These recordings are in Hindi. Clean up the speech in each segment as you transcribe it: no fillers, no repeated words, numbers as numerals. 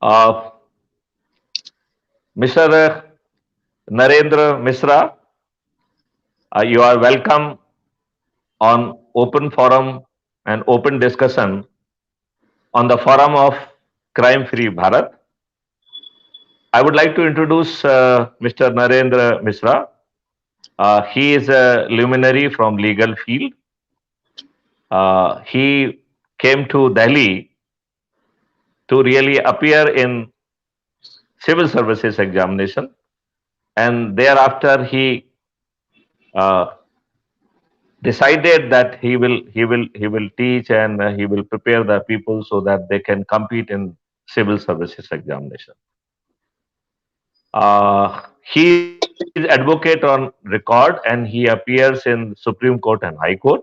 Uh, Mr. Narendra Misra, you are welcome on open forum and open discussion on the forum of Crime Free Bharat. I would like to introduce Mr. Narendra Misra. He is a luminary from legal field. He came to Delhi to really appear in civil services examination, and thereafter he uh, decided that he will teach and he will prepare the people so that they can compete in civil services examination. He is advocate on record and he appears in Supreme Court and High Court.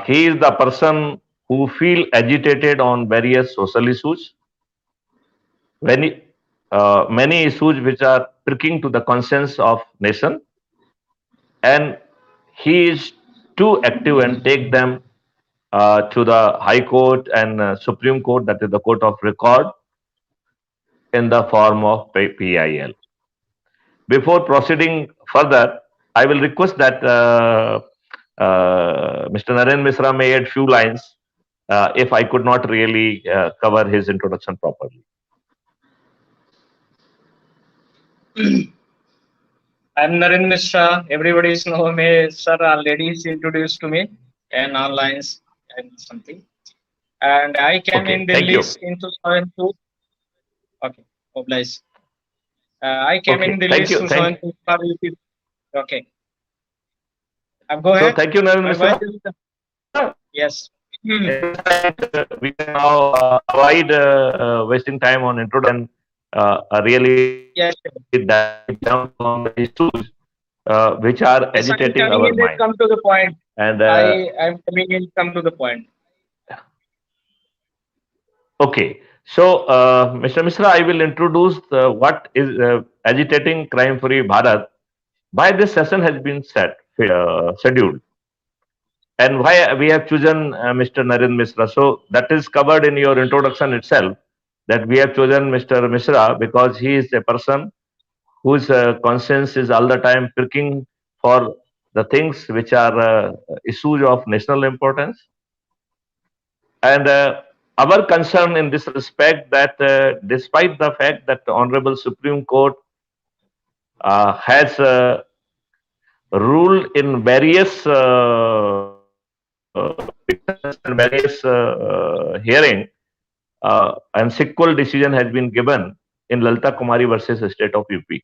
He is the person who feel agitated on various social issues, many many issues which are pricking to the conscience of nation, and he is too active and take them to the High Court and Supreme Court, that is the court of record, in the form of PIL. Before proceeding further, I will request that Mr. Naren Misra may add few lines if I could not really cover his introduction properly. I'm Naren Mishra. Everybody's know me. Sir already is introduced to me and online and something. And I came Okay, in thank Delhi you. in 2002. Okay, oblige. I came in Okay, Delhi thank in you. Thank 2002 for UP. Okay, go so. ahead. Thank you, Naren My Misra. voice is yes. We can now avoid wasting time on introduction and really Yes. directly jump on the issues which are Yes, I'm agitating coming our in. Let's mind. come to the point. And I'm coming in. Come to the point. okay, so Mr. Misra, I will introduce what is agitating crime-free Bharat. Why this session has been scheduled, and why we have chosen Mr. Naren Misra. So that is covered in your introduction itself. That we have chosen Mr. Misra because he is a person whose conscience is all the time pricking for the things which are issues of national importance. And our concern in this respect that despite the fact that the Honorable Supreme Court has ruled in various and various hearing, and sequel decision has been given in Lalita Kumari versus the State of UP.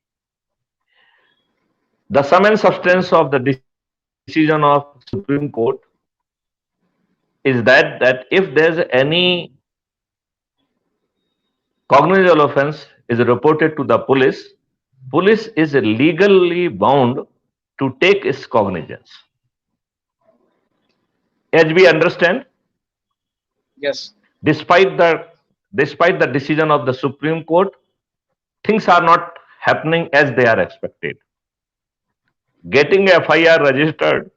The sum and substance of the decision of Supreme Court is that if there's any cognizable offense is reported to the police, police is legally bound to take its cognizance. As we understand, Yes. despite the decision of the Supreme Court, things are not happening as they are expected. Getting FIR registered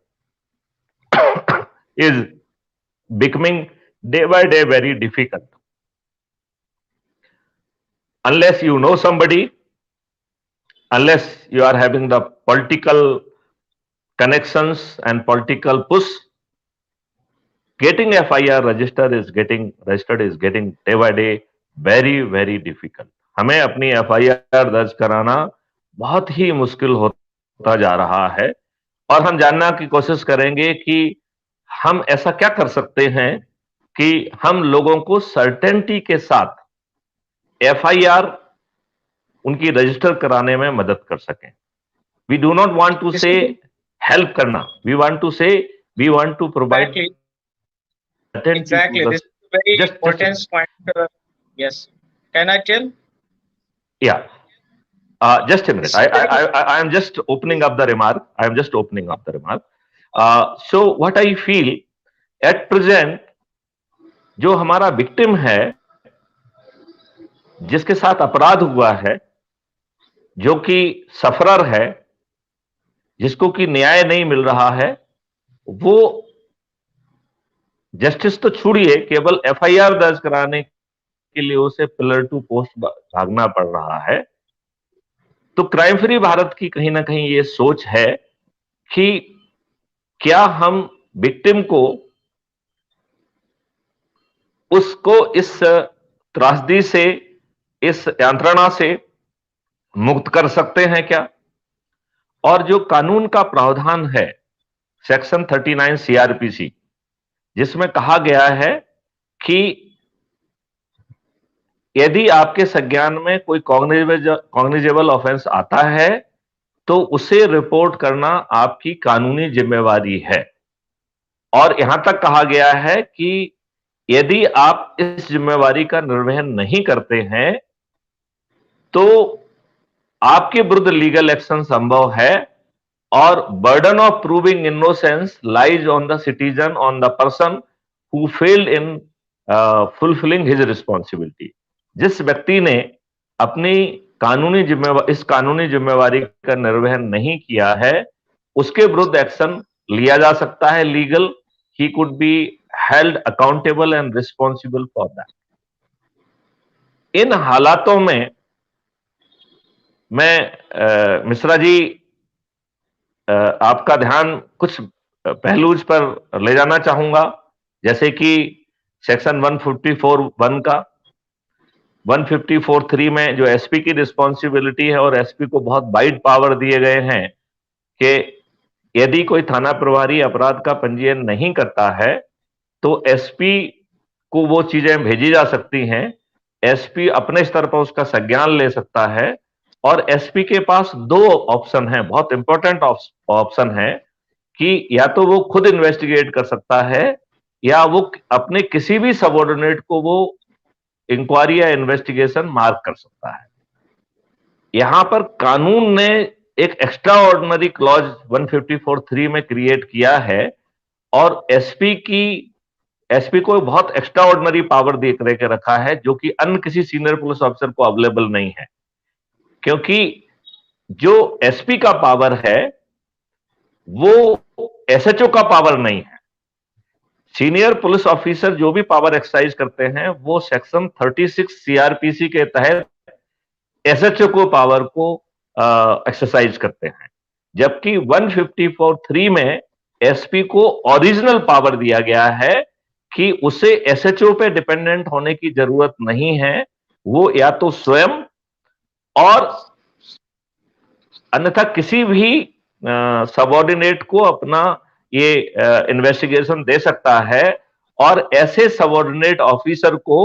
is becoming day by day very difficult. Unless you know somebody, unless you are having the political connections and political push, getting FIR registered is getting day by day very difficult. हमें अपनी FIR दर्ज कराना बहुत ही मुश्किल होता जा रहा है, और हम जानना की कोशिश करेंगे कि हम ऐसा क्या कर सकते हैं कि हम लोगों को सर्टेनिटी के साथ FIR उनकी रजिस्टर कराने में मदद कर सकें. We do not want to say help करना. We want to say we want to provide Exactly. This is a very important point. Yes. Can I tell? Yeah. Just a minute. I am just opening up the remark. I am just opening up the remark. So what I feel at present, जो हमारा विक्टिम है, जिसके साथ अपराध हुआ है, जो कि सफरर है, जिसको कि न्याय नहीं मिल रहा है, वो जस्टिस तो छोड़िए, केवल FIR दर्ज कराने के लिए उसे पिलर टू पोस्ट भागना पड़ रहा है। तो क्राइम फ्री भारत की कहीं ना कहीं ये सोच है कि क्या हम विक्टिम को उसको इस त्रासदी से, इस यंत्रणा से मुक्त कर सकते हैं क्या? और जो कानून का प्रावधान है सेक्शन 39 सीआरपीसी, जिसमें कहा गया है कि यदि आपके संज्ञान में कोई कॉग्निजेबल ऑफेंस आता है तो उसे रिपोर्ट करना आपकी कानूनी जिम्मेवारी है। और यहां तक कहा गया है कि यदि आप इस जिम्मेवारी का निर्वहन नहीं करते हैं तो आपके विरुद्ध लीगल एक्शन संभव है, और burden of proving innocence lies on the citizen, on the person who failed in fulfilling his responsibility. जिस व्यक्ति ने अपनी इस कानूनी जिम्मेवारी का निर्वहन नहीं किया है, उसके विरुद्ध एक्शन लिया जा सकता है legal. He could be held accountable and responsible for that. इन हालातों में मैं मिश्रा जी आपका ध्यान कुछ पहलूज पर ले जाना चाहूंगा, जैसे कि सेक्शन 154(1) का 154(3) में जो एसपी की रिस्पॉन्सिबिलिटी है, और एसपी को बहुत वाइड पावर दिए गए हैं कि यदि कोई थाना प्रभारी अपराध का पंजीयन नहीं करता है तो एसपी को वो चीजें भेजी जा सकती हैं। एसपी अपने स्तर पर उसका संज्ञान ले सकता है, और एसपी के पास दो ऑप्शन हैं, बहुत इंपॉर्टेंट ऑप्शन है, कि या तो वो खुद इन्वेस्टिगेट कर सकता है या वो अपने किसी भी सबऑर्डिनेट को वो इंक्वायरी या इन्वेस्टिगेशन मार्क कर सकता है। यहां पर कानून ने एक एक्स्ट्रा ऑर्डिनरी क्लॉज 154(3) में क्रिएट किया है, और एसपी को बहुत एक्स्ट्रा ऑर्डिनरी पावर दे के रखा है, जो कि अन्य किसी सीनियर पुलिस ऑफिसर को अवेलेबल नहीं है। क्योंकि जो एसपी का पावर है वो एसएचओ का पावर नहीं है। सीनियर पुलिस ऑफिसर जो भी पावर एक्सरसाइज करते हैं वो सेक्शन 36 सीआरपीसी के तहत एसएचओ को पावर को एक्सरसाइज करते हैं, जबकि 154(3) में एसपी को ओरिजिनल पावर दिया गया है कि उसे एसएचओ पे डिपेंडेंट होने की जरूरत नहीं है। वो या तो स्वयं और अन्यथा किसी भी सबऑर्डिनेट को अपना ये इन्वेस्टिगेशन दे सकता है, और ऐसे सबऑर्डिनेट ऑफिसर को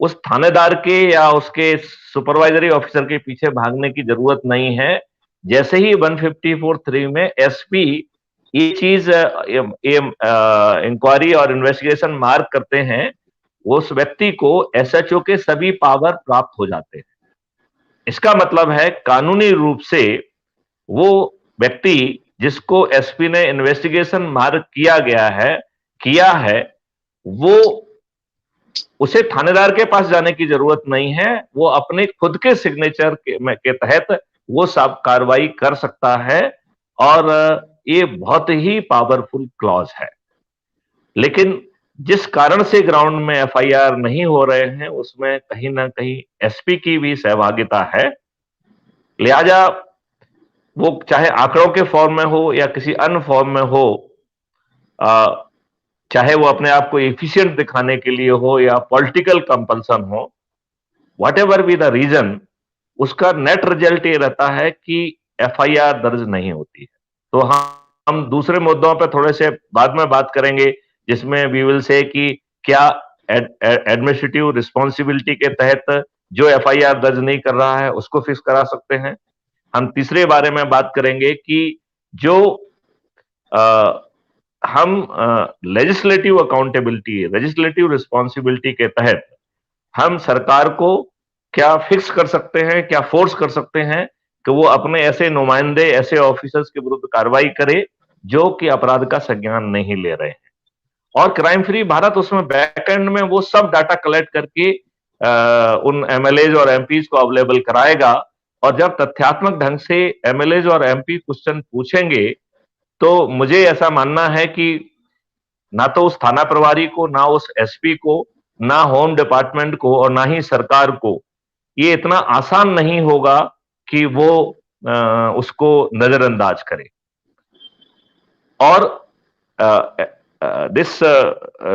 उस थानेदार के या उसके सुपरवाइजरी ऑफिसर के पीछे भागने की जरूरत नहीं है। जैसे ही 154(3) में एसपी ये चीज इंक्वायरी और इन्वेस्टिगेशन मार्क करते हैं, उस व्यक्ति को एसएचओ के सभी पावर प्राप्त हो जाते हैं। इसका मतलब है कानूनी रूप से वो व्यक्ति जिसको एसपी ने इन्वेस्टिगेशन मार्क किया है, वो उसे थानेदार के पास जाने की जरूरत नहीं है। वो अपने खुद के सिग्नेचर के तहत वो सब कार्रवाई कर सकता है, और ये बहुत ही पावरफुल क्लॉज है। लेकिन जिस कारण से ग्राउंड में एफआईआर नहीं हो रहे हैं उसमें कहीं ना कहीं एसपी की भी सहभागिता है। लिहाजा वो चाहे आंकड़ों के फॉर्म में हो या किसी अन्य फॉर्म में हो, चाहे वो अपने आप को एफिशिएंट दिखाने के लिए हो या पॉलिटिकल कंपल्सन हो, whatever be the reason, उसका नेट रिजल्ट ये रहता है कि एफआईआर दर्ज नहीं होती है। तो हम दूसरे मुद्दों पर थोड़े से बाद में बात करेंगे, जिसमें वी विल से कि क्या एडमिनिस्ट्रेटिव रिस्पॉन्सिबिलिटी के तहत जो एफआईआर दर्ज नहीं कर रहा है उसको फिक्स करा सकते हैं। हम तीसरे बारे में बात करेंगे कि जो हम लेजिस्लेटिव अकाउंटेबिलिटी, लेजिस्लेटिव रिस्पॉन्सिबिलिटी के तहत हम सरकार को क्या फिक्स कर सकते हैं, क्या फोर्स कर सकते हैं कि वो अपने ऐसे नुमाइंदे, ऐसे ऑफिसर्स के विरुद्ध कार्रवाई करे जो कि अपराध का संज्ञान नहीं ले रहे हैं। और क्राइम फ्री भारत उसमें बैक एंड में वो सब डाटा कलेक्ट करके उन एमएलएज और एमपीज को अवेलेबल कराएगा, और जब तथ्यात्मक ढंग से एमएलएज और एमपी क्वेश्चन पूछेंगे तो मुझे ऐसा मानना है कि ना तो उस थाना प्रभारी को, ना उस एसपी को ना होम डिपार्टमेंट को और ना ही सरकार को ये इतना आसान नहीं होगा कि वो उसको नजरअंदाज करे। और दिस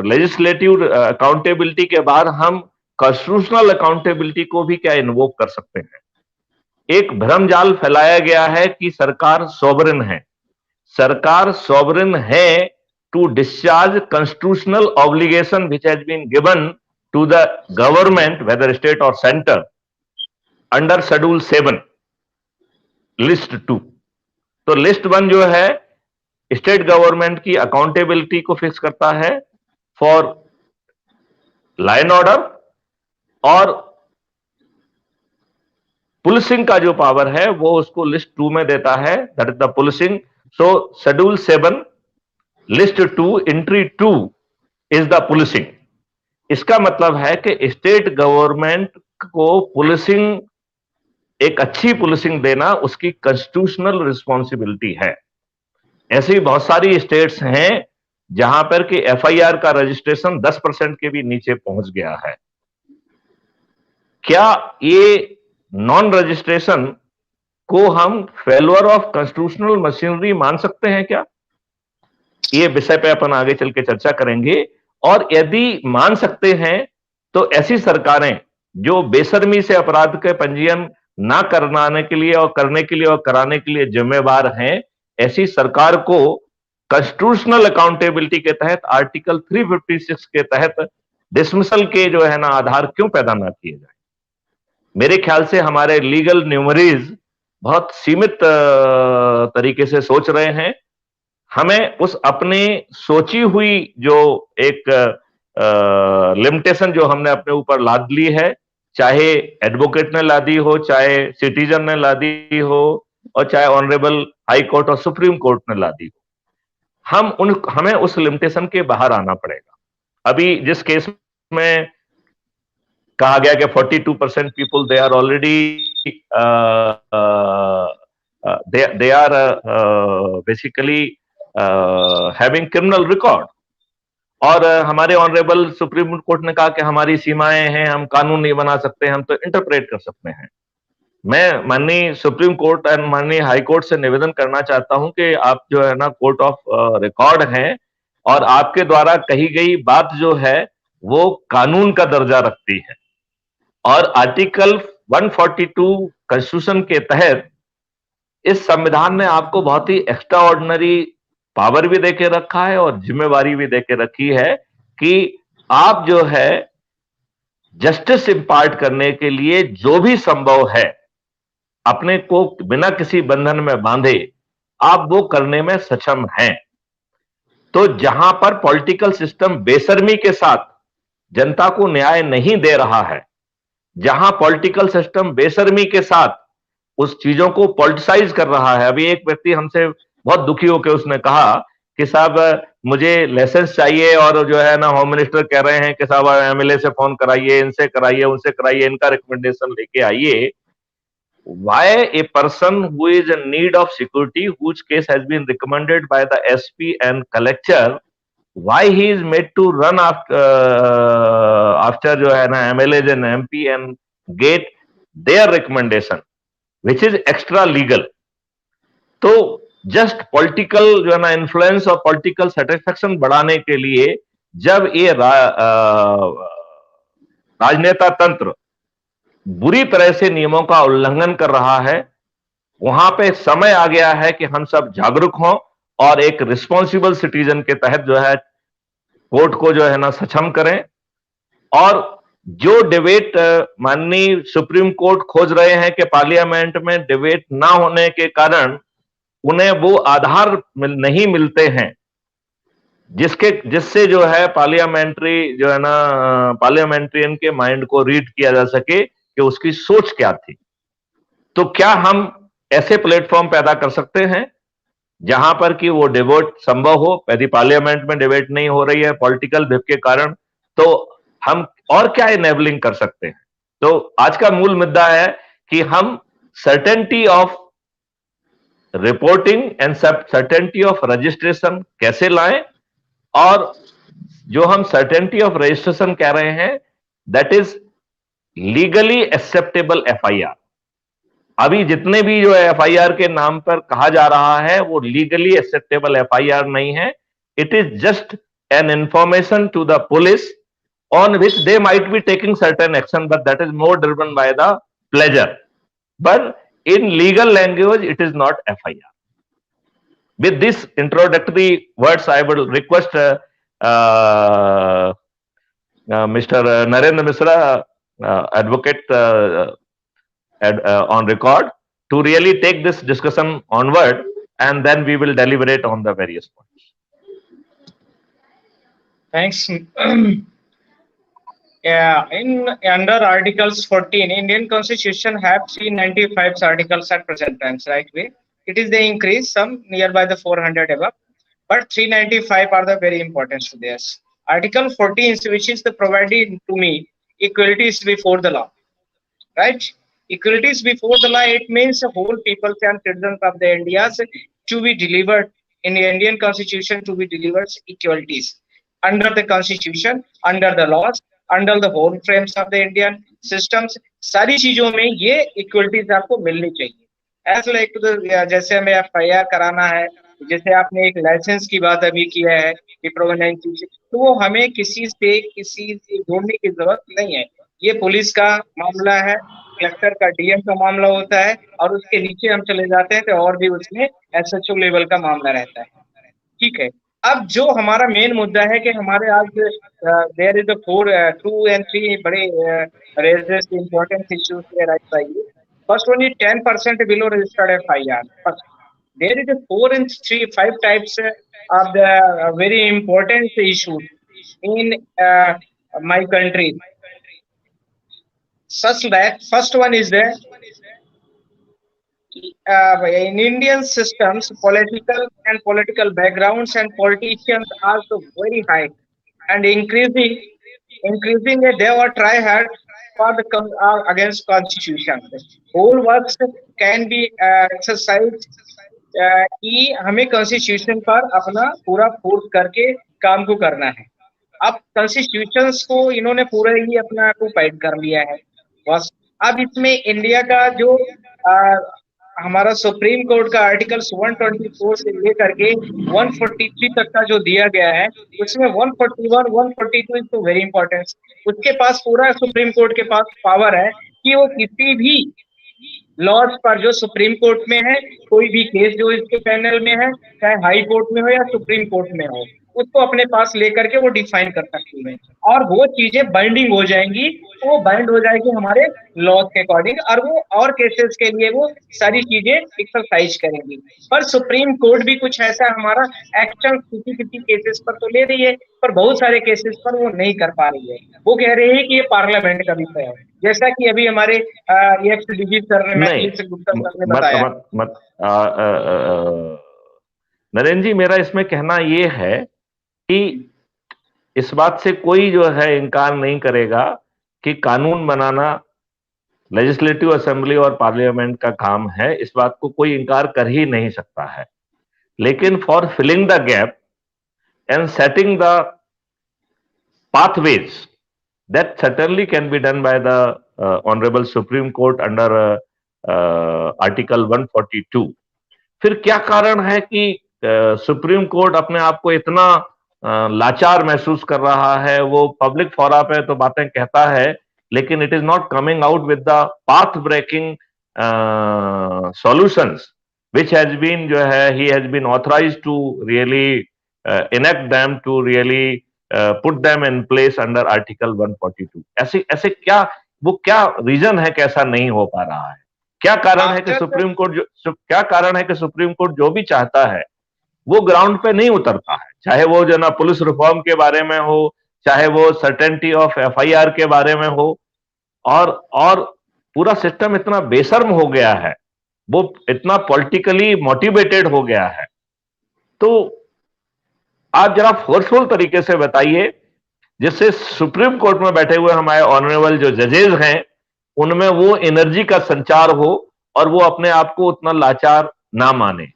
लेजिस्लेटिव अकाउंटेबिलिटी के बाद हम कॉन्स्टिट्यूशनल अकाउंटेबिलिटी को भी क्या इन्वोक कर सकते हैं। एक भ्रमजाल फैलाया गया है कि सरकार सॉवरेन है। सरकार सॉवरेन है to discharge constitutional obligation which has been given to the government whether state और सेंटर अंडर शेड्यूल 7 लिस्ट 2। तो लिस्ट 1 जो है स्टेट गवर्नमेंट की अकाउंटेबिलिटी को फिक्स करता है फॉर लॉ एंड ऑर्डर, और पुलिसिंग का जो पावर है वो उसको लिस्ट 2 में देता है, that is the policing. So schedule 7 list 2 entry 2 is the policing. इसका मतलब है कि स्टेट गवर्नमेंट को पुलिसिंग, एक अच्छी पुलिसिंग देना उसकी कॉन्स्टिट्यूशनल रिस्पॉन्सिबिलिटी है। ऐसी बहुत सारी स्टेट्स हैं जहां पर कि एफआईआर का रजिस्ट्रेशन 10% के भी नीचे पहुंच गया है। क्या ये नॉन रजिस्ट्रेशन को हम फेल्योर ऑफ कॉन्स्टिट्यूशनल मशीनरी मान सकते हैं क्या? ये विषय पे अपन आगे चल के चर्चा करेंगे। और यदि मान सकते हैं तो ऐसी सरकारें जो बेशर्मी से अपराध के पंजीयन ना कराने के लिए और करने के लिए और कराने के लिए जिम्मेवार हैं, ऐसी सरकार को कॉन्स्टिट्यूशनल अकाउंटेबिलिटी के तहत आर्टिकल 356 के तहत डिसमिसल के जो है ना आधार क्यों पैदा ना किए जाए? मेरे ख्याल से हमारे लीगल न्यूमरीज बहुत सीमित तरीके से सोच रहे हैं। हमें उस अपने सोची हुई जो एक लिमिटेशन जो हमने अपने ऊपर लाद ली है, चाहे एडवोकेट ने लादी हो, चाहे सिटीजन ने लादी हो, और चाहे ऑनरेबल हाई कोर्ट और सुप्रीम कोर्ट ने लादी हो, हमें उस लिमिटेशन के बाहर आना पड़ेगा। अभी जिस केस में कहा गया कि 42% people they are already they are basically having criminal record, और हमारे ऑनरेबल सुप्रीम कोर्ट ने कहा कि हमारी सीमाएं हैं, हम कानून नहीं बना सकते, हम तो इंटरप्रेट कर सकते हैं। मैं माननीय सुप्रीम कोर्ट एंड माननीय हाई कोर्ट से निवेदन करना चाहता हूं कि आप जो है ना कोर्ट ऑफ रिकॉर्ड हैं, और आपके द्वारा कही गई बात जो है वो कानून का दर्जा रखती है। और आर्टिकल 142 कॉन्स्टिट्यूशन के तहत इस संविधान ने आपको बहुत ही एक्स्ट्रा ऑर्डिनरी पावर भी देके रखा है और जिम्मेवारी भी देके रखी है कि आप जो है जस्टिस इंपार्ट करने के लिए जो भी संभव है, अपने को बिना किसी बंधन में बांधे आप वो करने में सक्षम हैं। तो जहां पर पॉलिटिकल सिस्टम बेशर्मी के साथ जनता को न्याय नहीं दे रहा है, जहां पॉलिटिकल सिस्टम बेशर्मी के साथ उस चीजों को पॉलिटिसाइज कर रहा है। अभी एक व्यक्ति हमसे बहुत दुखी होकर उसने कहा कि साहब मुझे लाइसेंस चाहिए, और जो है ना होम मिनिस्टर कह रहे हैं कि साहब एमएलए से फोन कराइए, इनसे कराइए, उनसे कराइए, इनका रिकमेंडेशन लेके आइए। Why a person who is in need of security, whose case has been recommended by the SP and collector, why he is made to run after जो है ना MLAs and MP and get their recommendation, which is extra legal? तो जस्ट पॉलिटिकल जो है ना इन्फ्लुएंस और पॉलिटिकल सेटिस्फेक्शन बढ़ाने के लिए जब ये राजनेता तंत्र बुरी तरह से नियमों का उल्लंघन कर रहा है, वहां पे समय आ गया है कि हम सब जागरूक हों और एक रिस्पॉन्सिबल सिटीजन के तहत जो है कोर्ट को जो है ना सक्षम करें। और जो डिबेट माननीय सुप्रीम कोर्ट खोज रहे हैं कि पार्लियामेंट में डिबेट ना होने के कारण उन्हें वो आधार नहीं मिलते हैं जिससे जो है पार्लियामेंट्री जो है ना पार्लियामेंट्रियन के माइंड को रीड किया जा सके कि उसकी सोच क्या थी। तो क्या हम ऐसे प्लेटफॉर्म पैदा कर सकते हैं जहां पर कि वो डिबेट संभव हो? यदि पार्लियामेंट में डिबेट नहीं हो रही है पॉलिटिकल विप के कारण, तो हम और क्या इनेबलिंग कर सकते हैं? तो आज का मूल मुद्दा है कि हम certainty of reporting and certainty of registration कैसे लाएं, और जो हम सर्टेनिटी ऑफ रजिस्ट्रेशन कह रहे हैं, that is legally acceptable FIR. अभी जितने भी जो एफआईआर के नाम पर कहा जा रहा है वो लीगली एक्सेप्टेबल एफआईआर नहीं है। It is just an information to the police on which they might be taking certain action, but that is more driven by the pleasure. But in legal language, it is not FIR. With this introductory words, I will request Mr. Narendra Misra, advocate on record, to really take this discussion onward, and then we will deliberate on the various points. Thanks. Yeah, under Articles 14, Indian Constitution have 395 articles at present times, right? It is the increase, some nearby the 400 above, but 395 are the very important to this. Article 14, which is the provided to me equalities before the law, right? Equalities before the law, it means whole people and citizens of the India to be delivered in the Indian Constitution, to be delivered equalities under the Constitution, under the laws, under the whole frames of the Indian systems, सारी चीजों में ये इक्वलिटीज आपको मिलनी चाहिए। एज लाइक जैसे हमें एफआईआर कराना है, जैसे आपने एक लाइसेंस की बात अभी किया है कि प्रोवेनेंस, तो वो हमें किसी से ढूंढने की जरूरत नहीं है। ये पुलिस का मामला है, कलेक्टर का, डीएम का मामला होता है, और उसके नीचे हम चले जाते हैं तो और भी उसमें एसएचओ लेवल का मामला रहता है। ठीक है, अब जो हमारा मेन मुद्दा है कि हमारे आज देयर इज 2 and 3 बड़े raises important issues right by you. First one is 10% below registered FIR. First there is 4 and 5 types of the very important issues in my country, such that first one is the in Indian systems, political backgrounds and politicians are so very high and increasing. They are try hard for the against constitution. Whole works can be exercised कि हमें कॉन्स्टिट्यूशन पर अपना पूरा फोर्स करके काम को करना है। अब कॉन्स्टिट्यूशंस को इन्होंने पूरा ही अपना ऑक्युपाइड कर लिया है बस। अब इसमें इंडिया का जो हमारा सुप्रीम कोर्ट का आर्टिकल्स 124 से लेकर के 143 तक का जो दिया गया है, उसमें 141, 142 इज तो वेरी इंपॉर्टेंट। उसके पास पूरा सुप्रीम कोर्ट के पास पावर है कि वो किसी भी लॉज पर जो सुप्रीम कोर्ट में है, कोई भी केस जो इसके पैनल में है, चाहे हाई कोर्ट में हो या सुप्रीम कोर्ट में हो, उसको अपने पास लेकर के वो डिफाइन कर सकती है और वो चीजें बाइंडिंग हो जाएंगी, वो बाइंड हो जाएगी हमारे लॉज के अकॉर्डिंग, और वो और केसेस के लिए वो सारी चीजें एक्सरसाइज करेंगी। पर सुप्रीम कोर्ट भी कुछ ऐसा हमारा एक्शन किसी केसेस पर तो ले रही है, पर बहुत सारे केसेस पर वो नहीं कर पा रही है। वो कह रहे हैं कि ये पार्लियामेंट का विषय है, जैसा कि अभी हमारे एक्स-डीजी सर ने, गुप्ता सर ने बताया। नरेंद्र जी, मेरा इसमें कहना ये है कि इस बात से कोई जो है इनकार नहीं करेगा कि कानून बनाना लेजिस्लेटिव असेंबली और पार्लियामेंट का काम है, इस बात को कोई इनकार कर ही नहीं सकता है। लेकिन for filling the gap and setting the pathways, that certainly can be done by the Honorable Supreme Court under Article 142. फिर क्या कारण है कि सुप्रीम कोर्ट अपने आप को इतना लाचार महसूस कर रहा है? वो पब्लिक फोरा पे तो बातें कहता है, लेकिन it is not coming out with the path breaking solutions which has been जो है he has been authorized to really enact them, to really put them in place under Article 142. ऐसे क्या रीजन है कि ऐसा नहीं हो पा रहा है? क्या कारण है कि सुप्रीम कोर्ट जो भी चाहता है वो ग्राउंड पे नहीं उतरता है? चाहे वो जो ना पुलिस रिफॉर्म के बारे में हो, चाहे वो सर्टेनिटी ऑफ एफआईआर के बारे में हो, और पूरा सिस्टम इतना बेशर्म हो गया है, वो इतना पॉलिटिकली मोटिवेटेड हो गया है। तो आप जरा फोर्सफुल तरीके से बताइए, जिससे सुप्रीम कोर्ट में बैठे हुए हमारे ऑनरेबल जो जजेस हैं, उनमें वो एनर्जी का संचार हो और वो अपने आप को उतना लाचार ना माने।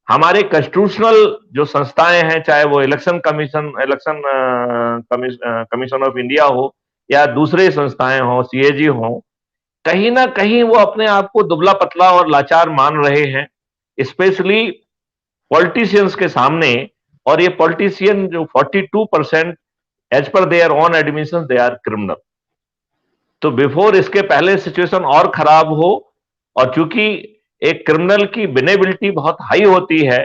हमारे कॉन्स्टिट्यूशनल जो संस्थाएं हैं, चाहे वो इलेक्शन कमीशन ऑफ इंडिया हो या दूसरे संस्थाएं हो, सीएजी हो, कहीं ना कहीं वो अपने आप को दुबला पतला और लाचार मान रहे हैं, स्पेशली पॉलिटिशियंस के सामने। और ये पॉलिटिशियन जो 42% as per their own admission they are criminal. तो बिफोर इसके पहले सिचुएशन और खराब हो, और चूंकि एक क्रिमिनल की विनेबिलिटी बहुत हाई होती है,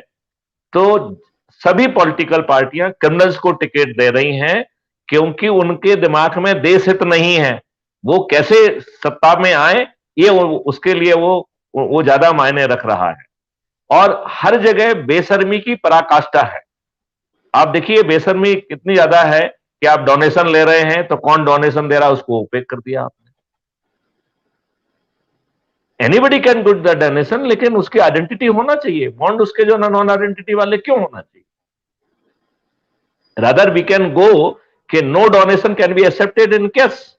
तो सभी पॉलिटिकल पार्टियां क्रिमिनल्स को टिकट दे रही हैं, क्योंकि उनके दिमाग में देश हित नहीं है। वो कैसे सत्ता में आए, ये उसके लिए वो ज्यादा मायने रख रहा है। और हर जगह बेशर्मी की पराकाष्ठा है। आप देखिए बेशर्मी कितनी ज्यादा है कि आप डोनेशन ले रहे हैं तो कौन डोनेशन दे रहा है उसको ओपेक कर दिया आपने। Anybody can good the donation, लेकिन उसकी आइडेंटिटी होना चाहिए। बॉन्ड उसके जो नॉन आइडेंटिटी वाले क्यों होना चाहिए? रादर वी कैन गो कि no donation can be accepted in case.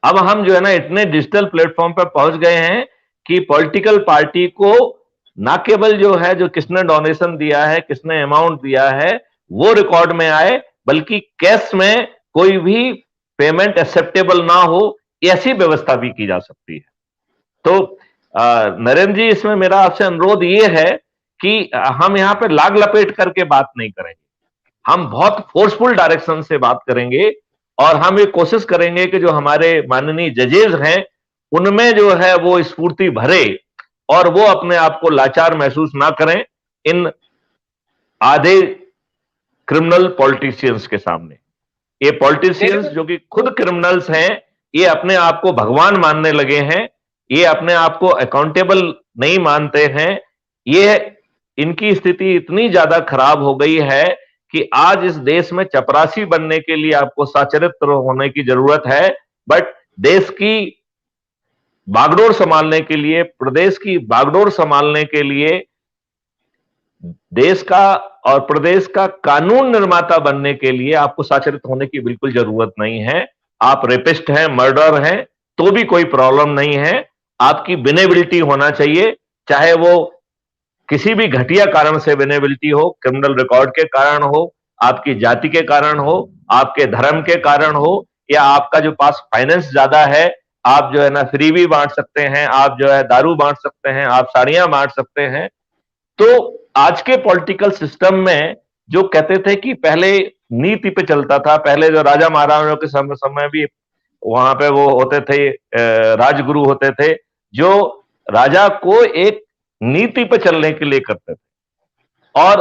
अब हम जो है ना इतने डिजिटल प्लेटफॉर्म पर पहुंच गए हैं कि पॉलिटिकल पार्टी को ना केवल जो है जो किसने डोनेशन दिया है, किसने अमाउंट दिया है वो रिकॉर्ड में आए, बल्कि कैश में कोई भी पेमेंट एक्सेप्टेबल ना हो, ऐसी व्यवस्था भी की जा सकती है। तो नरेंद्र जी, इसमें मेरा आपसे अनुरोध ये है कि हम यहाँ पे लाग लपेट करके बात नहीं करेंगे, हम बहुत फोर्सफुल डायरेक्शन से बात करेंगे। और हम ये कोशिश करेंगे कि जो हमारे माननीय जजेस हैं उनमें जो है वो स्फूर्ति भरे और वो अपने आप को लाचार महसूस ना करें इन आधे क्रिमिनल पॉलिटिशियंस के सामने। ये पॉलिटिशियंस जो कि खुद क्रिमिनल्स हैं, ये अपने आप को भगवान मानने लगे हैं, ये अपने आप को अकाउंटेबल नहीं मानते हैं। ये इनकी स्थिति इतनी ज्यादा खराब हो गई है कि आज इस देश में चपरासी बनने के लिए आपको सचरित्र होने की जरूरत है, बट देश की बागडोर संभालने के लिए, प्रदेश की बागडोर संभालने के लिए, देश का और प्रदेश का कानून निर्माता बनने के लिए आपको साचरित होने की बिल्कुल जरूरत नहीं है। आप रेपिस्ट हैं, मर्डर हैं, तो भी कोई प्रॉब्लम नहीं है। आपकी विनेबिलिटी होना चाहिए, चाहे वो किसी भी घटिया कारण से विनेबिलिटी हो, क्रिमिनल रिकॉर्ड के कारण हो, आपकी जाति के कारण हो, आपके धर्म के कारण हो, या आपका जो पास फाइनेंस ज्यादा है, आप जो है ना फ्री भी बांट सकते हैं, आप जो है दारू बांट सकते हैं, आप साड़ियां बांट सकते हैं। तो आज के पॉलिटिकल सिस्टम में जो कहते थे कि पहले नीति पे चलता था, पहले जो राजा महाराजाओं के समय भी वहां पे वो होते थे, राजगुरु होते थे जो राजा को एक नीति पे चलने के लिए करते थे। और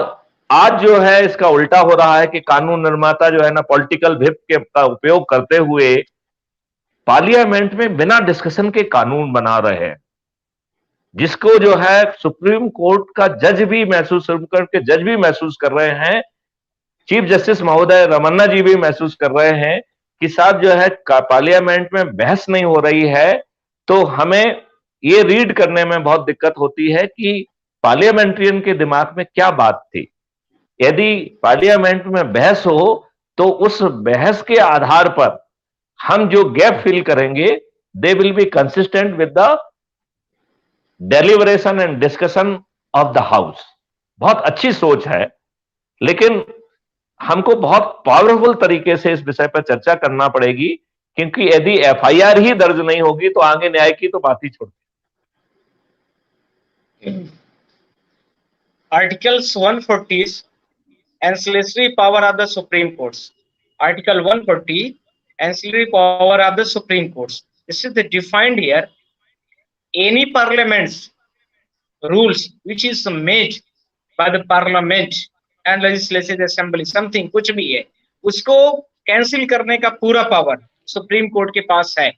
आज जो है इसका उल्टा हो रहा है कि कानून निर्माता जो है ना पॉलिटिकल व्हिप के का उपयोग करते हुए पार्लियामेंट में बिना डिस्कशन के कानून बना रहे हैं, जिसको जो है सुप्रीम कोर्ट का जज भी महसूस, सुप्रीम कोर्ट के जज भी महसूस कर रहे हैं, चीफ जस्टिस महोदय रमन्ना जी भी महसूस कर रहे हैं कि साहब जो है पार्लियामेंट में बहस नहीं हो रही है। तो हमें ये रीड करने में बहुत दिक्कत होती है कि पार्लियामेंट्रियन के दिमाग में क्या बात थी। यदि पार्लियामेंट में बहस हो तो उस बहस के आधार पर हम जो गैप फिल करेंगे, they will be consistent with the deliberation and discussion of the house. बहुत अच्छी सोच है, लेकिन हमको बहुत पावरफुल तरीके से इस विषय पर चर्चा करना पड़ेगी, क्योंकि यदि एफआईआर ही दर्ज नहीं होगी तो आगे न्याय की तो बात ही छोड़। Articles 140 ancillary power of the Supreme Courts. Article 140 ancillary power of the Supreme Courts. This is defined here. Any parliament's rules which is made by the parliament and legislative assembly, something कुछ भी है, उसको कैंसिल करने का पूरा पावर सुप्रीम कोर्ट के पास है।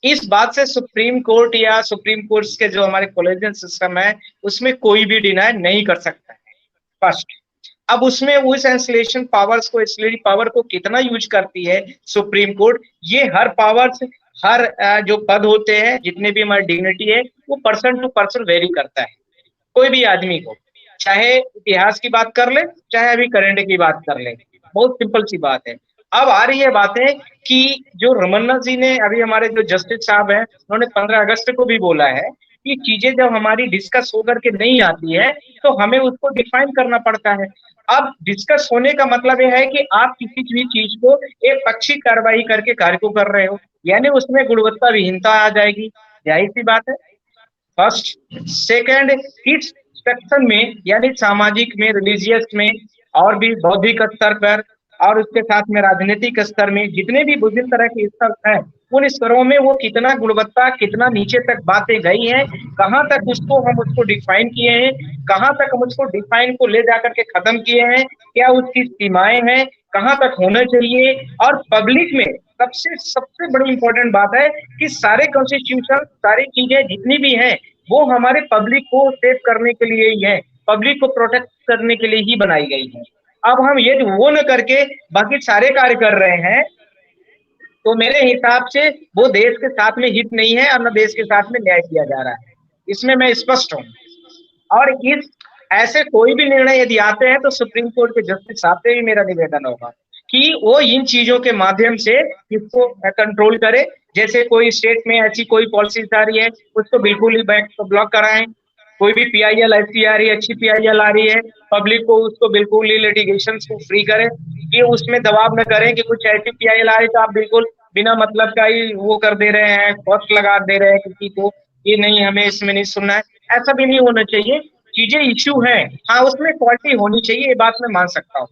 इस बात से सुप्रीम कोर्ट या सुप्रीम कोर्ट के जो हमारे कॉलेजियन सिस्टम है उसमें कोई भी डिनाई नहीं कर सकता है। फर्स्ट, अब उसमें उस एंसिलेशन पावर्स को, एंसिलरी पावर को कितना यूज करती है सुप्रीम कोर्ट, ये हर पावर्स, हर जो पद होते हैं, जितने भी हमारी डिग्निटी है, वो पर्सन टू पर्सन वेरी करता है। कोई भी आदमी को, चाहे इतिहास की बात कर ले, चाहे अभी करंट की बात कर ले, बहुत सिंपल सी बात है। अब आ रही है बातें कि जो रमन्ना जी ने, अभी हमारे जो जस्टिस साहब हैं, उन्होंने 15 अगस्त को भी बोला है ये चीजें जब हमारी डिस्कस होकर के नहीं आती है तो हमें उसको डिफाइन करना पड़ता है। अब डिस्कस होने का मतलब यह है कि आप किसी भी चीज को एक पक्षी कार्रवाई करके कार्य को कर रहे हो, यानी उसमें गुणवत्ता विहीनता आ जाएगी, जाहिर सी बात है। फर्स्ट, सेकंड, किस सेक्शन में, यानी सामाजिक में, रिलीजियस में, और भी बौद्धिक स्तर पर, और उसके साथ में राजनीतिक स्तर में, जितने भी विभिन्न तरह के स्तर हैं, उन स्तरों में वो कितना गुणवत्ता, कितना नीचे तक बातें गई हैं, कहाँ तक उसको हम उसको डिफाइन किए हैं, कहाँ तक हम उसको डिफाइन को ले जाकर के खत्म किए हैं, क्या उसकी सीमाएं हैं, कहाँ तक होना चाहिए। और पब्लिक में सबसे सबसे बड़ी इंपॉर्टेंट बात है कि सारे कॉन्स्टिट्यूशन, सारी चीजें जितनी भी हैं, वो हमारे पब्लिक को सेव करने के लिए ही है, पब्लिक को प्रोटेक्ट करने के लिए ही बनाई गई है। अब हम ये वो न करके बाकी सारे कार्य कर रहे हैं, तो मेरे हिसाब से वो देश के साथ में हित नहीं है और न देश के साथ में न्याय किया जा रहा है, इसमें मैं स्पष्ट हूँ। और इस ऐसे कोई भी निर्णय यदि आते हैं तो सुप्रीम कोर्ट के जस्टिस साहब से भी मेरा निवेदन होगा कि वो इन चीजों के माध्यम से इसको कंट्रोल करे। जैसे कोई स्टेट में ऐसी कोई पॉलिसी आ रही है, उसको बिल्कुल ही बैक ब्लॉक कराएं। कोई भी पीआईएल ऐसी आ रही है, अच्छी पीआईएल आ रही है, पब्लिक को उसको बिल्कुल ही लिटिगेशन को फ्री करें, कि उसमें दबाव न करें कि कुछ ऐसी पीआईएल आ रही तो आप बिल्कुल बिना मतलब का ही वो कर दे रहे हैं, कॉस्ट लगा दे रहे हैं किसी को, ये नहीं, हमें इसमें नहीं सुनना है। ऐसा भी नहीं होना चाहिए। चीजें इश्यू है, हाँ, उसमें क्वालिटी होनी चाहिए, ये बात मैं मान सकता हूँ,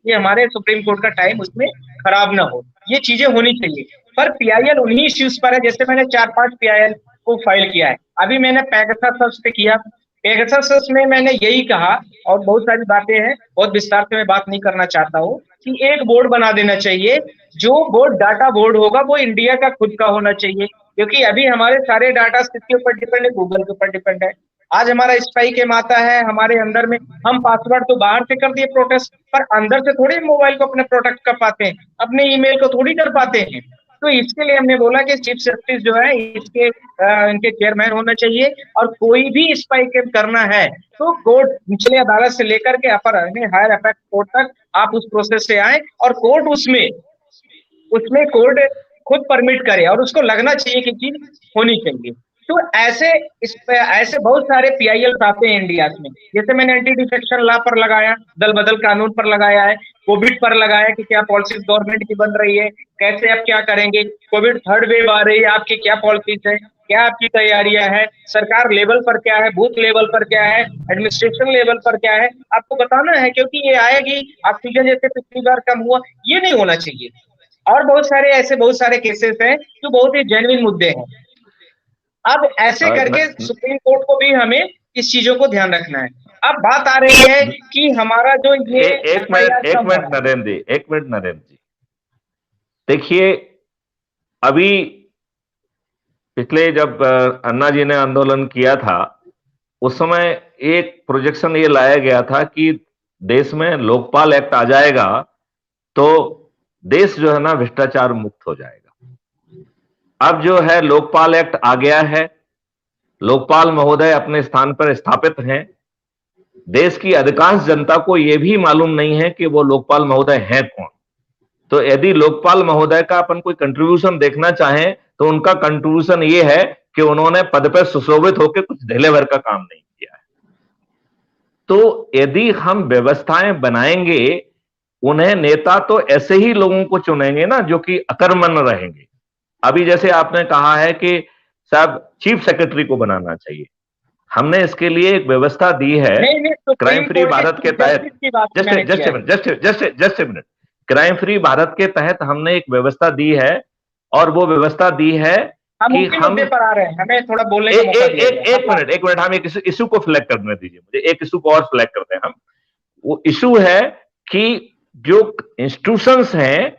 ये हमारे सुप्रीम कोर्ट का टाइम उसमें खराब ना हो, ये चीजें होनी चाहिए। पर पीआईएल उन्हीं इश्यूज पर है, जैसे मैंने 4-5 पीआईएल को फाइल किया है, अभी मैंने पेगासस पे किया। पेगासस में मैंने यही कहा, और बहुत सारी बातें हैं, बहुत विस्तार से मैं बात नहीं करना चाहता हूँ, कि एक बोर्ड बना देना चाहिए, जो बोर्ड डाटा बोर्ड होगा वो इंडिया का खुद का होना चाहिए, क्योंकि अभी हमारे सारे डाटा किसके ऊपर डिपेंड है, गूगल के ऊपर डिपेंड है। आज हमारा स्पाई गेम आता है हमारे अंदर में, हम पासवर्ड तो बाहर से कर दिए प्रोटेक्ट, पर अंदर से थोड़ी मोबाइल को अपने प्रोटेक्ट कर पाते हैं, अपने ईमेल को थोड़ी कर पाते हैं। तो इसके लिए हमने बोला कि चीफ जस्टिस जो है इसके इनके चेयरमैन होना चाहिए, और कोई भी स्पाई गेम करना है तो कोर्ट, निचले अदालत से लेकर के अपर हायर अपेक्स कोर्ट तक आप उस प्रोसेस से आए, और कोर्ट उसमें उसमें कोर्ट खुद परमिट करे, और उसको लगना चाहिए कि चीज होनी चाहिए। तो ऐसे बहुत सारे पीआईएल आते हैं इंडिया में, जैसे मैंने एंटी डिफेक्शन लॉ पर लगाया, दल बदल कानून पर लगाया है, कोविड पर लगाया कि क्या पॉलिसीज गवर्नमेंट की बन रही है, कैसे आप क्या करेंगे, कोविड थर्ड वेव आ रही है, आपकी क्या पॉलिसीज है, क्या आपकी तैयारियां है, सरकार लेवल पर क्या है, बूथ लेवल पर क्या है, एडमिनिस्ट्रेशन लेवल पर क्या है, आपको बताना है, क्योंकि ये आएगी ऑक्सीजन जैसे पिछली बार कम हुआ, ये नहीं होना चाहिए। और बहुत सारे केसेस हैं जो बहुत ही जेन्युइन मुद्दे हैं। अब ऐसे करके सुप्रीम कोर्ट को भी हमें इस चीजों को ध्यान रखना है। अब बात आ रही है कि हमारा जो ये एक मिनट नरेंद्र जी, देखिए, अभी पिछले जब अन्ना जी ने आंदोलन किया था, उस समय एक प्रोजेक्शन ये लाया गया था कि देश में लोकपाल एक्ट आ जाएगा तो देश जो है ना भ्रष्टाचार मुक्त हो जाएगा। अब जो है लोकपाल एक्ट आ गया है, लोकपाल महोदय अपने स्थान पर स्थापित हैं। देश की अधिकांश जनता को यह भी मालूम नहीं है कि वो लोकपाल महोदय हैं कौन। तो यदि लोकपाल महोदय का अपन कोई कंट्रीब्यूशन देखना चाहें तो उनका कंट्रीब्यूशन ये है कि उन्होंने पद पर सुशोभित होकर कुछ ढेले भर का काम नहीं किया है। तो यदि हम व्यवस्थाएं बनाएंगे, उन्हें नेता तो ऐसे ही लोगों को चुनेंगे ना जो कि अकर्मण्य रहेंगे। अभी जैसे आपने कहा है कि साहब चीफ सेक्रेटरी को बनाना चाहिए, हमने इसके लिए एक व्यवस्था दी है क्राइम फ्री भारत के तहत। Just a minute, crime free Bharat के तहत हमने एक व्यवस्था दी है, और वो व्यवस्था दी है कि हम पर आ रहे हैं, हमें थोड़ा बोलने का मौका दीजिए। एक मिनट, हम एक इशू को फ्लैग करने दीजिए मुझे, एक इशू को और फ्लैग करते हैं हम। वो इशू है कि जो इंस्टीट्यूशंस हैं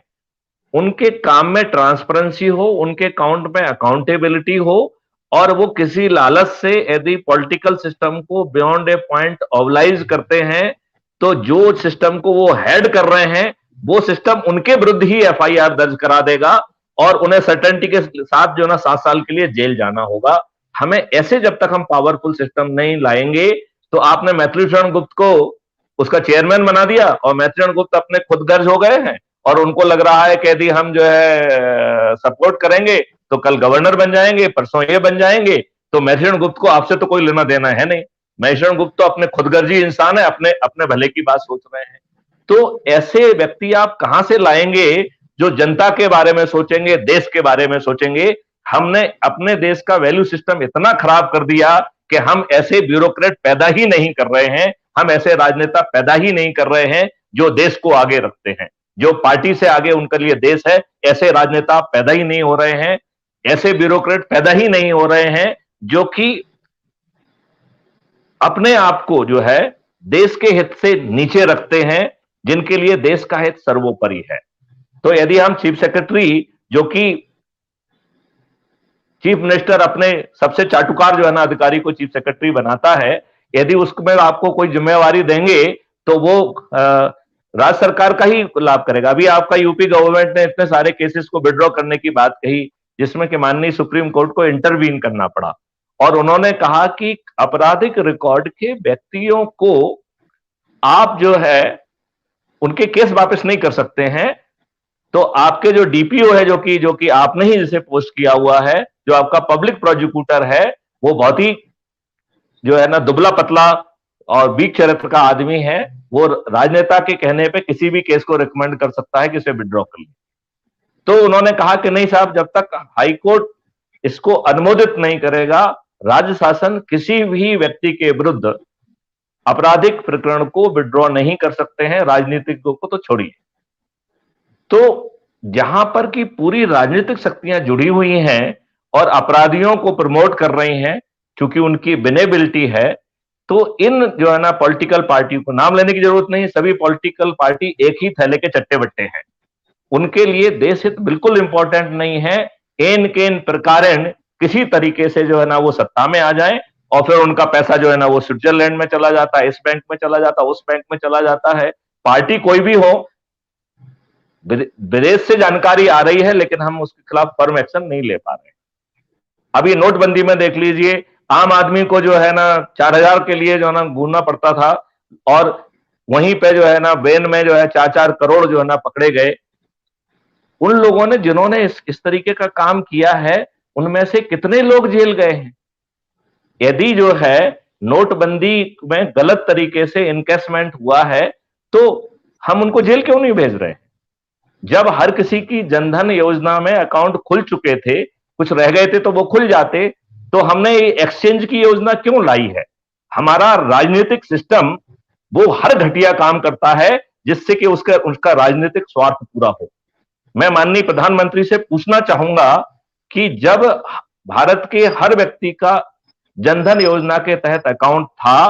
उनके काम में ट्रांसपेरेंसी हो, उनके अकाउंट में अकाउंटेबिलिटी हो, और वो किसी लालच से यदि पॉलिटिकल सिस्टम को बियॉन्ड ए पॉइंट ऑबलाइज करते हैं, तो जो सिस्टम को वो हेड कर रहे हैं वो सिस्टम उनके विरुद्ध ही एफआईआर दर्ज करा देगा, और उन्हें सर्टेनिटी के साथ जो ना 7 साल के लिए जेल जाना होगा। हमें ऐसे जब तक हम पावरफुल सिस्टम नहीं लाएंगे, तो आपने मैथिली शरण गुप्त को उसका चेयरमैन बना दिया, और मैथिली शरण गुप्त अपने खुद गर्ज हो गए हैं, और उनको लग रहा है कि यदि हम जो है सपोर्ट करेंगे तो कल गवर्नर बन जाएंगे, परसों ये बन जाएंगे, तो महेश्वरण गुप्त को आपसे तो कोई लेना देना है नहीं। महेश्वरण गुप्त तो अपने खुदगर्जी इंसान है, अपने अपने भले की बात सोच रहे हैं। तो ऐसे व्यक्ति आप कहां से लाएंगे जो जनता के बारे में सोचेंगे, देश के बारे में सोचेंगे? हमने अपने देश का वैल्यू सिस्टम इतना खराब कर दिया कि हम ऐसे ब्यूरोक्रेट पैदा ही नहीं कर रहे हैं, हम ऐसे राजनेता पैदा ही नहीं कर रहे हैं जो देश को आगे रखते हैं, जो पार्टी से आगे उनके लिए देश है। ऐसे राजनेता पैदा ही नहीं हो रहे हैं, ऐसे ब्यूरोक्रेट पैदा ही नहीं हो रहे हैं जो कि अपने आप को जो है देश के हित से नीचे रखते हैं, जिनके लिए देश का हित सर्वोपरि है। तो यदि हम चीफ सेक्रेटरी, जो कि चीफ मिनिस्टर अपने सबसे चाटुकार जो है ना अधिकारी को चीफ सेक्रेटरी बनाता है, यदि उसमें आपको कोई जिम्मेवारी देंगे तो वो राज्य सरकार का ही लाभ करेगा। अभी आपका यूपी गवर्नमेंट ने इतने सारे केसेस को विड्रॉ करने की बात कही, जिसमें कि माननीय सुप्रीम कोर्ट को इंटरवीन करना पड़ा, और उन्होंने कहा कि आपराधिक रिकॉर्ड के व्यक्तियों को आप जो है उनके केस वापस नहीं कर सकते हैं। तो आपके जो डीपीओ है, जो कि आपने ही जिसे पोस्ट किया हुआ है, जो आपका पब्लिक प्रोसिक्यूटर है, वो बहुत ही जो है ना दुबला पतला और वीक चरित्र का आदमी है। वो राजनेता के कहने पे किसी भी केस को रिकमेंड कर सकता है कि इसे विड्रॉ कर ले। तो उन्होंने कहा कि नहीं साहब, जब तक हाईकोर्ट इसको अनुमोदित नहीं करेगा, राज्य शासन किसी भी व्यक्ति के विरुद्ध आपराधिक प्रकरण को विड्रॉ नहीं कर सकते हैं, राजनीतिज्ञों को तो छोड़िए। तो जहां पर की पूरी राजनीतिक शक्तियां जुड़ी हुई हैं और अपराधियों को प्रमोट कर रही हैं, क्योंकि उनकी विनेबिलिटी है, तो इन जो है ना पॉलिटिकल पार्टी को नाम लेने की जरूरत नहीं, सभी पॉलिटिकल पार्टी एक ही थैले के चट्टे बट्टे हैं। उनके लिए देश हित बिल्कुल इंपॉर्टेंट नहीं है। एन केन प्रकारेण किसी तरीके से जो है ना वो सत्ता में आ जाए, और फिर उनका पैसा जो है ना वो स्विट्जरलैंड में चला जाता है, इस बैंक में चला जाता है, उस बैंक में चला जाता है। पार्टी कोई भी हो, विदेश से जानकारी आ रही है, लेकिन हम उसके खिलाफ फर्म एक्शन नहीं ले पा रहे। अभी नोटबंदी में देख लीजिए, आम आदमी को जो है ना 4000 के लिए जो है ना घूमना पड़ता था, और वहीं पे जो है ना वेन में जो है 4-4 करोड़ जो है ना पकड़े गए। उन लोगों ने जिन्होंने इस तरीके का काम किया है, उनमें से कितने लोग जेल गए हैं? यदि जो है नोटबंदी में गलत तरीके से इनकेसमेंट हुआ है, तो हम उनको जेल क्यों नहीं भेज रहे? जब हर किसी की जनधन योजना में अकाउंट खुल चुके थे, कुछ रह गए थे तो वो खुल जाते, तो हमने ये एक्सचेंज की योजना क्यों लाई है? हमारा राजनीतिक सिस्टम वो हर घटिया काम करता है जिससे कि उसका राजनीतिक स्वार्थ पूरा हो। मैं माननीय प्रधानमंत्री से पूछना चाहूंगा कि जब भारत के हर व्यक्ति का जनधन योजना के तहत अकाउंट था,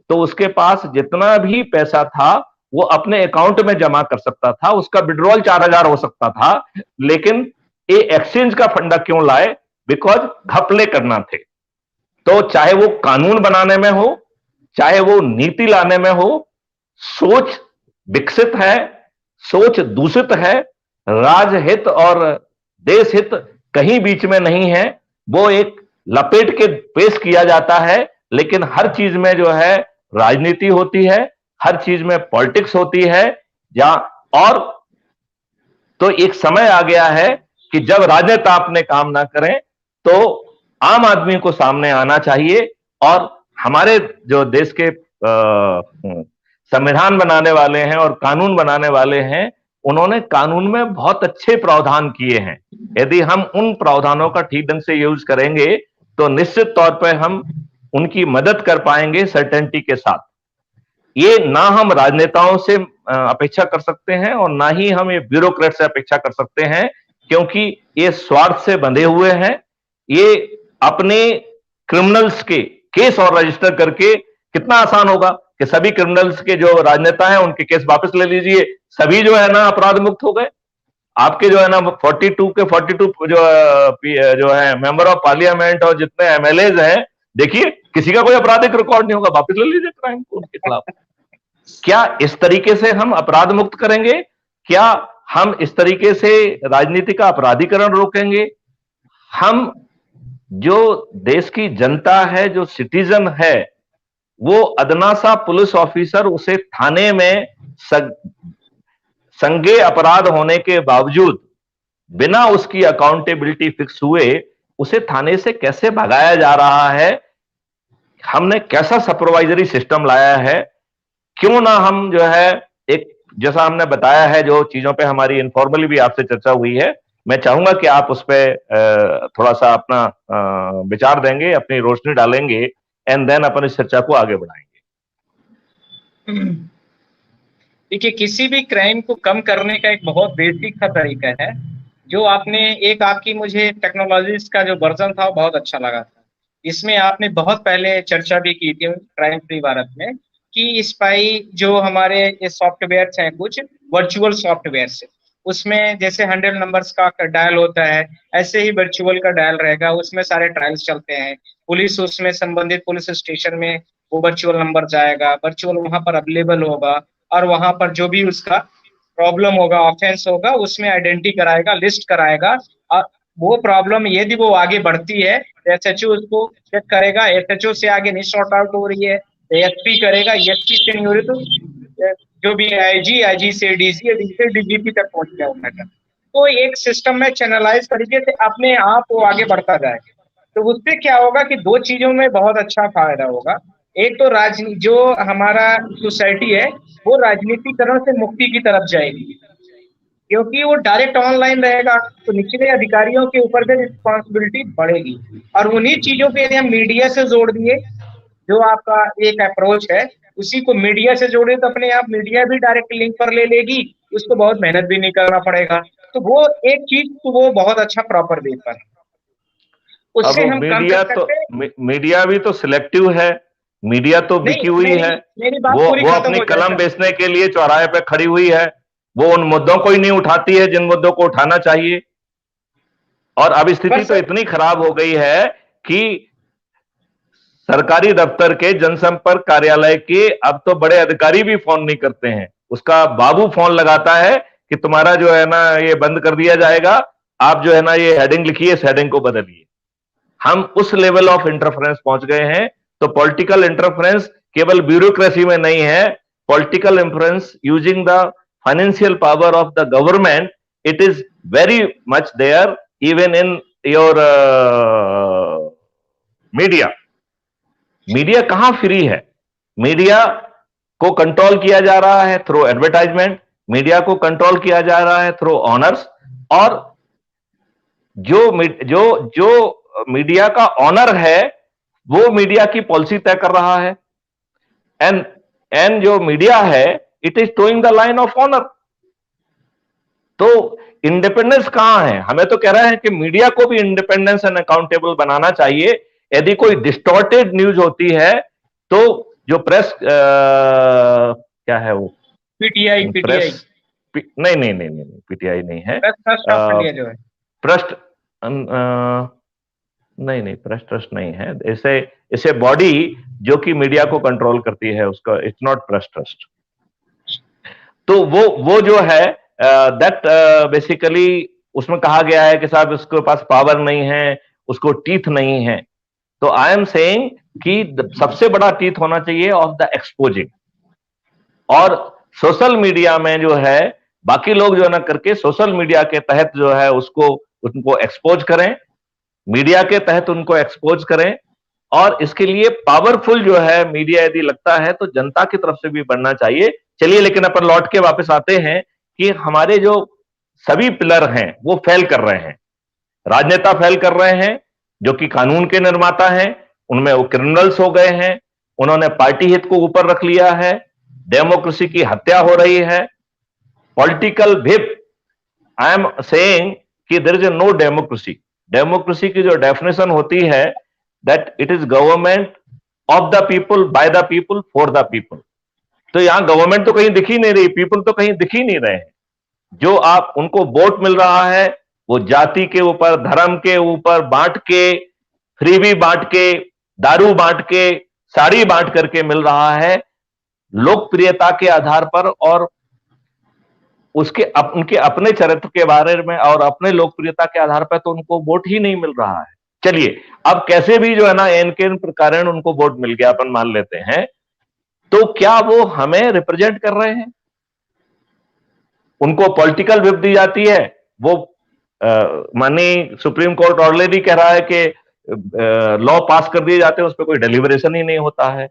तो उसके पास जितना भी पैसा था वो अपने अकाउंट में जमा कर सकता था, उसका विड्रॉल 4000 हो सकता था, लेकिन ये एक्सचेंज का फंडा क्यों लाए? बिकॉज घपले करना थे। तो चाहे वो कानून बनाने में हो, चाहे वो नीति लाने में हो, सोच विकसित है, सोच दूषित है, राजहित और देश हित कहीं बीच में नहीं है। वो एक लपेट के पेश किया जाता है, लेकिन हर चीज में जो है राजनीति होती है, हर चीज में पॉलिटिक्स होती है। और तो एक समय आ गया है कि जब राजनेता अपने काम ना करें, तो आम आदमी को सामने आना चाहिए। और हमारे जो देश के संविधान बनाने वाले हैं और कानून बनाने वाले हैं, उन्होंने कानून में बहुत अच्छे प्रावधान किए हैं। यदि हम उन प्रावधानों का ठीक ढंग से यूज करेंगे, तो निश्चित तौर पर हम उनकी मदद कर पाएंगे सर्टेनिटी के साथ। ये ना हम राजनेताओं से अपेक्षा कर सकते हैं, और ना ही हम ये ब्यूरोक्रेट से अपेक्षा कर सकते हैं, क्योंकि ये स्वार्थ से बंधे हुए हैं। ये अपने क्रिमिनल्स के केस और रजिस्टर करके, कितना आसान होगा कि सभी क्रिमिनल्स के जो राजनेता हैं उनके केस वापस ले लीजिए, सभी जो है ना अपराध मुक्त हो गए। आपके जो है ना 42 के 42 जो है मेंबर ऑफ पार्लियामेंट और जितने एमएलएज हैं, देखिए किसी का कोई आपराधिक रिकॉर्ड नहीं होगा, वापस ले लीजिए क्राइम को उनके खिलाफ। क्या इस तरीके से हम अपराध मुक्त करेंगे? क्या हम इस तरीके से राजनीति का अपराधीकरण रोकेंगे? हम जो देश की जनता है, जो सिटीजन है, वो अदना सा पुलिस ऑफिसर उसे थाने में संज्ञेय अपराध होने के बावजूद बिना उसकी अकाउंटेबिलिटी फिक्स हुए उसे थाने से कैसे भगाया जा रहा है, हमने कैसा सुपरवाइजरी सिस्टम लाया है, क्यों ना हम जो है एक, जैसा हमने बताया है, जो चीजों पे हमारी इनफॉर्मली भी आपसे चर्चा हुई है, मैं चाहूंगा कि आप उस पर थोड़ा सा अपना विचार देंगे, अपनी रोशनी डालेंगे, एंड देन अपन इस चर्चा को आगे बढ़ाएंगे। देखिए, किसी भी क्राइम को कम करने का एक बहुत बेसिक सा तरीका है, जो आपने एक आपकी मुझे टेक्नोलॉजीज का जो वर्जन था वो बहुत अच्छा लगा था। इसमें आपने बहुत पहले चर्चा भी की थी क्राइम फ्री भारत में कि स्पाई जो हमारे ये सॉफ्टवेयर हैं, कुछ वर्चुअल सॉफ्टवेयर से, उसमें जैसे 100 नंबर्स का डायल होता है, ऐसे ही वर्चुअल का डायल रहेगा, उसमें सारे ट्रायल्स चलते हैं। पुलिस उसमें संबंधित पुलिस स्टेशन में वो वर्चुअल नंबर जाएगा, वर्चुअल वहां पर अवेलेबल होगा, और वहां पर जो भी उसका प्रॉब्लम होगा, ऑफेंस होगा, उसमें आइडेंटिटी कराएगा, लिस्ट कराएगा। और वो प्रॉब्लम यदि वो आगे बढ़ती है तो एसएचओ उसको चेक करेगा, एसएचओ से आगे नहीं सॉर्ट आउट हो रही है तो एसपी करेगा, एसपी से नहीं हो रही तो जो भी आईजी, आईजी से डीसी, डीसी से डीजीपी तक पहुंच गया वो मैटर। तो एक सिस्टम में चैनलाइज तरीके से अपने आप वो आगे बढ़ता जाएगा। तो उससे क्या होगा कि दो चीजों में बहुत अच्छा फायदा होगा। एक तो राजनीति, जो हमारा सोसाइटी है वो राजनीतिकरण से मुक्ति की तरफ जाएगी, क्योंकि वो डायरेक्ट ऑनलाइन रहेगा, तो निचले अधिकारियों के ऊपर से रिस्पॉन्सिबिलिटी बढ़ेगी। और उन्हीं चीजों पे यदि हम मीडिया से जोड़ दिए, जो आपका एक अप्रोच है, उसी को मीडिया से जोड़े तो अपने आप मीडिया भी डायरेक्ट लिंक पर ले लेगी, उसको बहुत मेहनत भी नहीं करना पड़ेगा। तो वो एक चीज, तो वो बहुत अच्छा प्रॉपर वेपर है, अब उससे हम कम कर सकते हैं। मीडिया भी तो सिलेक्टिव है, मीडिया तो बिकी हुई है, मेरी बात पूरी वो खत्म अपनी हो जाए कलम सर। बेचने के लिए चौराहे पे खड़ी हुई है, वो उन मुद्दों को ही नहीं उठाती है जिन मुद्दों को उठाना चाहिए। और अब स्थिति तो इतनी खराब हो गई है कि सरकारी दफ्तर के जनसंपर्क कार्यालय के अब तो बड़े अधिकारी भी फोन नहीं करते हैं, उसका बाबू फोन लगाता है कि तुम्हारा जो है ना ये बंद कर दिया जाएगा, आप जो है ना ये हेडिंग लिखिए, इस हेडिंग को बदलिए। हम उस लेवल ऑफ इंटरफेरेंस पहुंच गए हैं। तो पॉलिटिकल इंटरफेरेंस केवल ब्यूरोक्रेसी में नहीं है, political influence using the financial power of the government, it is very much there even in your media. Media कहां फ्री है? मीडिया को कंट्रोल किया जा रहा है थ्रू एडवर्टाइजमेंट, मीडिया को कंट्रोल किया जा रहा है थ्रू ऑनर्स, और जो मीडिया का ऑनर है वो मीडिया की पॉलिसी तय कर रहा है, एंड जो मीडिया है it is toeing the line of honour. तो इंडिपेंडेंस कहां है? हमें तो कह रहे हैं कि मीडिया को भी इंडिपेंडेंस एंड अकाउंटेबल बनाना चाहिए। यदि कोई डिस्टॉर्टेड न्यूज होती है तो जो प्रेस क्या है वो, पीटीआई, प्रेस, नहीं पीटीआई नहीं है, ट्रस्ट, नहीं प्रेस ट्रस्ट नहीं है, इसे बॉडी जो कि मीडिया को कंट्रोल करती है उसका, इट्स नॉट प्रेस ट्रस्ट। तो वो जो है दैट बेसिकली उसमें कहा गया है कि साहब उसके पास पावर नहीं है, उसको टीथ नहीं है। तो आई एम सेइंग कि सबसे बड़ा टीथ होना चाहिए ऑफ द एक्सपोजिंग, और सोशल मीडिया में जो है बाकी लोग जो है ना करके सोशल मीडिया के तहत जो है उसको उनको एक्सपोज करें, मीडिया के तहत उनको एक्सपोज करें। और इसके लिए पावरफुल जो है मीडिया यदि लगता है तो जनता की तरफ से भी बढ़ना चाहिए। चलिए, लेकिन अपन लौट के वापस आते हैं कि हमारे जो सभी पिलर हैं वो फेल कर रहे हैं। राजनेता फेल कर रहे हैं जो कि कानून के निर्माता हैं, उनमें वो क्रिमिनल्स हो गए हैं, उन्होंने पार्टी हित को ऊपर रख लिया है, डेमोक्रेसी की हत्या हो रही है। Political whip, I am saying कि there is no democracy. Democracy की जो डेफिनेशन होती है that it is government of the people, by the people, for the people. तो यहां गवर्नमेंट तो कहीं दिख ही नहीं रही, पीपल तो कहीं दिख ही नहीं रहे हैं। जो आप उनको वोट मिल रहा है वो जाति के ऊपर, धर्म के ऊपर बांट के, फ्रीबी बांट के, दारू बांट के, साड़ी बांट करके मिल रहा है, लोकप्रियता के आधार पर, और उनके अपने चरित्र के बारे में और अपने लोकप्रियता के आधार पर तो उनको वोट ही नहीं मिल रहा है। चलिए, अब कैसे भी जो है ना एन कारण उनको वोट मिल गया, अपन मान लेते हैं, तो क्या वो हमें रिप्रेजेंट कर रहे हैं? उनको पॉलिटिकल व्हिप दी जाती है, वो माननीय सुप्रीम कोर्ट ऑलरेडी कह रहा है कि लॉ पास कर दिए जाते हैं, उस पर कोई डेलिब्रेशन ही नहीं होता है,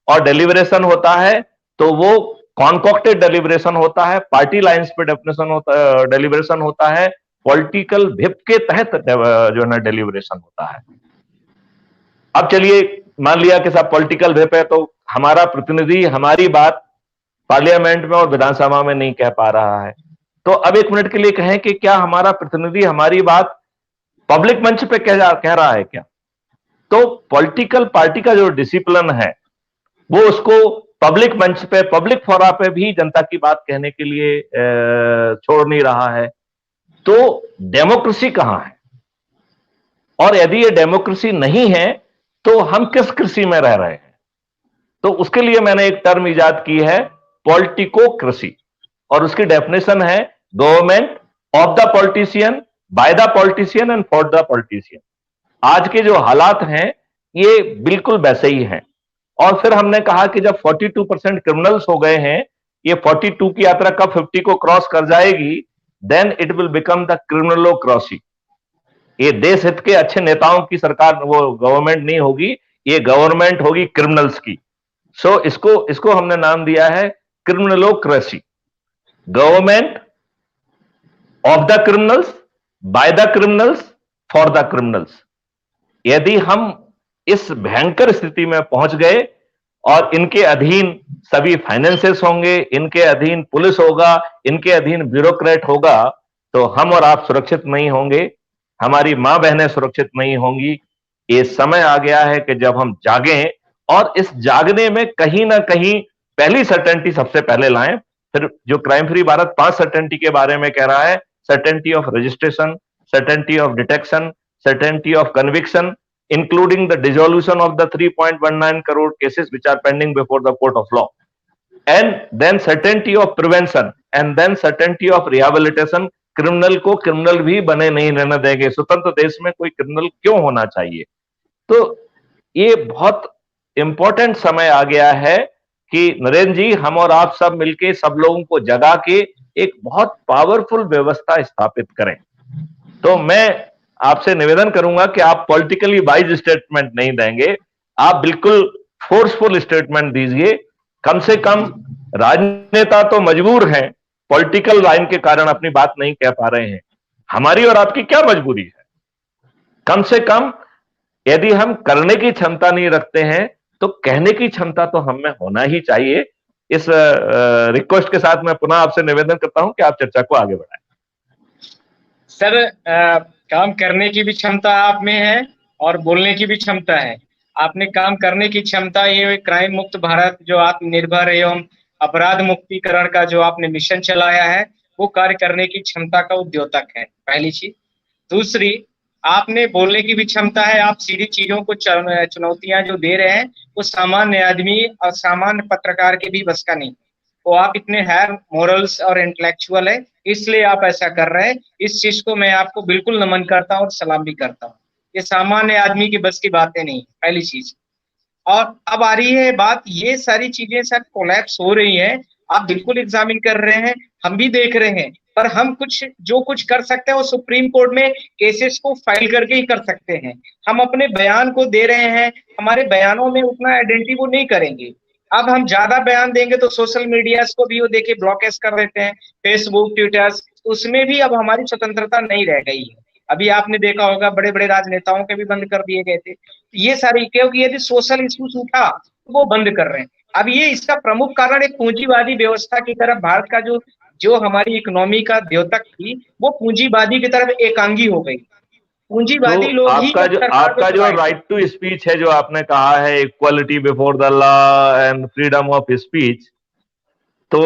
और डेलिब्रेशन होता है तो वो कॉन्कॉक्टेड डेलिब्रेशन होता है, पार्टी लाइंस पे डेलिब्रेशन होता है, पॉलिटिकल व्हिप के तहत जो है ना डेलिब्रेशन होता है। अब चलिए मान लिया कि साहब पॉलिटिकल व्हिप है, तो हमारा प्रतिनिधि हमारी बात पार्लियामेंट में और विधानसभा में नहीं कह पा रहा है, तो अब एक मिनट के लिए कहें कि क्या हमारा प्रतिनिधि हमारी बात पब्लिक मंच पे कह रहा है क्या? तो पॉलिटिकल पार्टी का जो डिसिप्लिन है वो उसको पब्लिक मंच पे, पब्लिक फोरा पे भी जनता की बात कहने के लिए छोड़ नहीं रहा है। तो डेमोक्रेसी कहां है? और यदि ये डेमोक्रेसी नहीं है तो हम किस कृषि में रह रहे हैं? तो उसके लिए मैंने एक टर्म इजाद की है, पॉलिटिकोक्रेसी, और उसकी डेफिनेशन है government of the politician, by the politician and for the politician. आज के जो हालात हैं ये बिल्कुल वैसे ही हैं। और फिर हमने कहा कि जब 42% क्रिमिनल्स हो गए हैं, ये 42 की यात्रा कब 50 को क्रॉस कर जाएगी, then it will become the criminalocracy. ये देश हित के अच्छे नेताओं की सरकार, वो गवर्नमेंट नहीं होगी, ये गवर्नमेंट होगी क्रिमिनल्स की। सो इसको हमने नाम दिया है criminalocracy, government of the criminals, by the criminals, for the criminals. यदि हम इस भयंकर स्थिति में पहुंच गए और इनके अधीन सभी फाइनेंसेस होंगे, इनके अधीन पुलिस होगा, इनके अधीन ब्यूरोक्रेट होगा, तो हम और आप सुरक्षित नहीं होंगे, हमारी मां बहनें सुरक्षित नहीं होंगी। ये समय आ गया है कि जब हम जागें, और इस जागने में कहीं ना कहीं पहली सर्टेनिटी सबसे पहले लाएं। फिर जो क्राइम फ्री भारत 5 सर्टेनिटी के बारे में कह रहा है, certainty of registration, certainty of detection, certainty of conviction, including the dissolution of the 3.19 crore cases which are pending before the court of law, and then certainty of prevention, and then certainty of rehabilitation। Criminal को क्रिमिनल भी बने नहीं रहने देंगे। स्वतंत्र देश में कोई क्रिमिनल क्यों होना चाहिए? तो ये बहुत इंपॉर्टेंट समय आ गया है कि नरेंद्र जी, हम और आप सब मिलके सब लोगों को जगा के एक बहुत पावरफुल व्यवस्था स्थापित करें। तो मैं आपसे निवेदन करूंगा कि आप पॉलिटिकली वाइज स्टेटमेंट नहीं देंगे, आप बिल्कुल फोर्सफुल स्टेटमेंट दीजिए। कम से कम राजनेता तो मजबूर हैं, पॉलिटिकल लाइन के कारण अपनी बात नहीं कह पा रहे हैं। हमारी और आपकी क्या मजबूरी है? कम से कम यदि हम करने की क्षमता नहीं रखते हैं तो कहने की क्षमता तो हम में होना ही चाहिए। इस रिक्वेस्ट के साथ मैं पुनः आपसे निवेदन करता हूं कि आप चर्चा को आगे बढ़ाएं। सर, काम करने की भी क्षमता आप में है और बोलने की भी क्षमता है। आपने काम करने की क्षमता, ये क्राइम मुक्त भारत जो आत्मनिर्भर एवं अपराध मुक्तिकरण का जो आपने मिशन चलाया है, वो कार्य करने की क्षमता का उद्योतक है, पहली चीज। दूसरी, आपने बोलने की भी क्षमता है। आप सीधी चीजों को चुनौतियां जो दे रहे हैं वो सामान्य आदमी और सामान्य पत्रकार के भी बस का नहीं। वो आप इतने हायर मोरल्स और इंटेलेक्चुअल है, इसलिए आप ऐसा कर रहे हैं। इस चीज को मैं आपको बिल्कुल नमन करता हूँ और सलाम भी करता हूँ। ये सामान्य आदमी की बस की बातें नहीं, पहली चीज। और अब आ रही है बात, ये सारी चीजें सर कोलैप्स हो रही हैं, आप बिल्कुल एग्जामिन कर रहे हैं, हम भी देख रहे हैं, पर हम जो कुछ कर सकते हैं वो सुप्रीम कोर्ट में केसेस को फाइल करके ही कर सकते हैं। हम अपने बयान को दे रहे हैं, हमारे बयानों में उतना आइडेंटिटी वो नहीं करेंगे। अब हम ज्यादा बयान देंगे तो सोशल मीडिया को भी वो देखिए ब्लॉकेज कर देते हैं, फेसबुक, ट्विटर, उसमें भी अब हमारी स्वतंत्रता नहीं रह गई है। अभी आपने देखा होगा बड़े बड़े राजनेताओं के भी बंद कर दिए गए थे। ये सारी, क्योंकि यदि सोशल इश्यूज उठा तो वो बंद कर रहे हैं। अब ये इसका प्रमुख कारण एक पूंजीवादी व्यवस्था की तरफ भारत का जो हमारी इकोनॉमी का द्योतक थी, वो पूंजीवादी की तरफ एकांगी हो गई। पूंजीवादी तो लोग ही आपका जो राइट टू स्पीच है, जो आपने कहा है equality before the law and freedom of speech, तो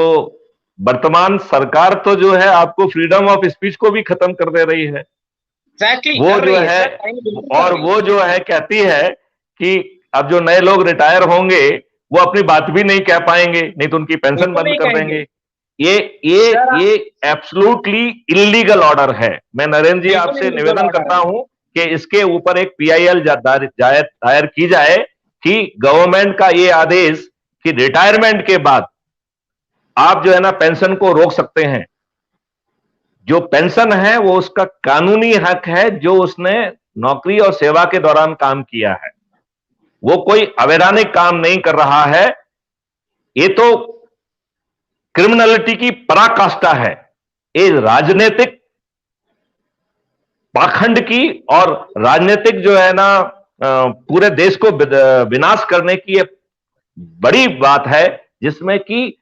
वर्तमान सरकार तो जो है आपको फ्रीडम ऑफ स्पीच को भी खत्म कर दे रही है। वो जो है, और वो जो है कहती है कि अब जो नए लोग रिटायर होंगे वो अपनी बात भी नहीं कह पाएंगे, नहीं तो उनकी पेंशन बंद कर देंगे। ये एब्सोल्युटली इलीगल ऑर्डर है। मैं नरेंद्र जी आपसे निवेदन करता हूं कि इसके ऊपर एक PIL दायर की जाए कि गवर्नमेंट का ये आदेश कि रिटायरमेंट के बाद आप जो है ना पेंशन को रोक सकते हैं, जो पेंशन है वो उसका कानूनी हक है जो उसने नौकरी और सेवा के दौरान काम किया है, वो कोई अवैधानिक काम नहीं कर रहा है। ये तो क्रिमिनलिटी की पराकाष्ठा है, ये राजनीतिक पाखंड की और राजनीतिक जो है ना पूरे देश को विनाश करने की एक बड़ी बात है, जिसमें कि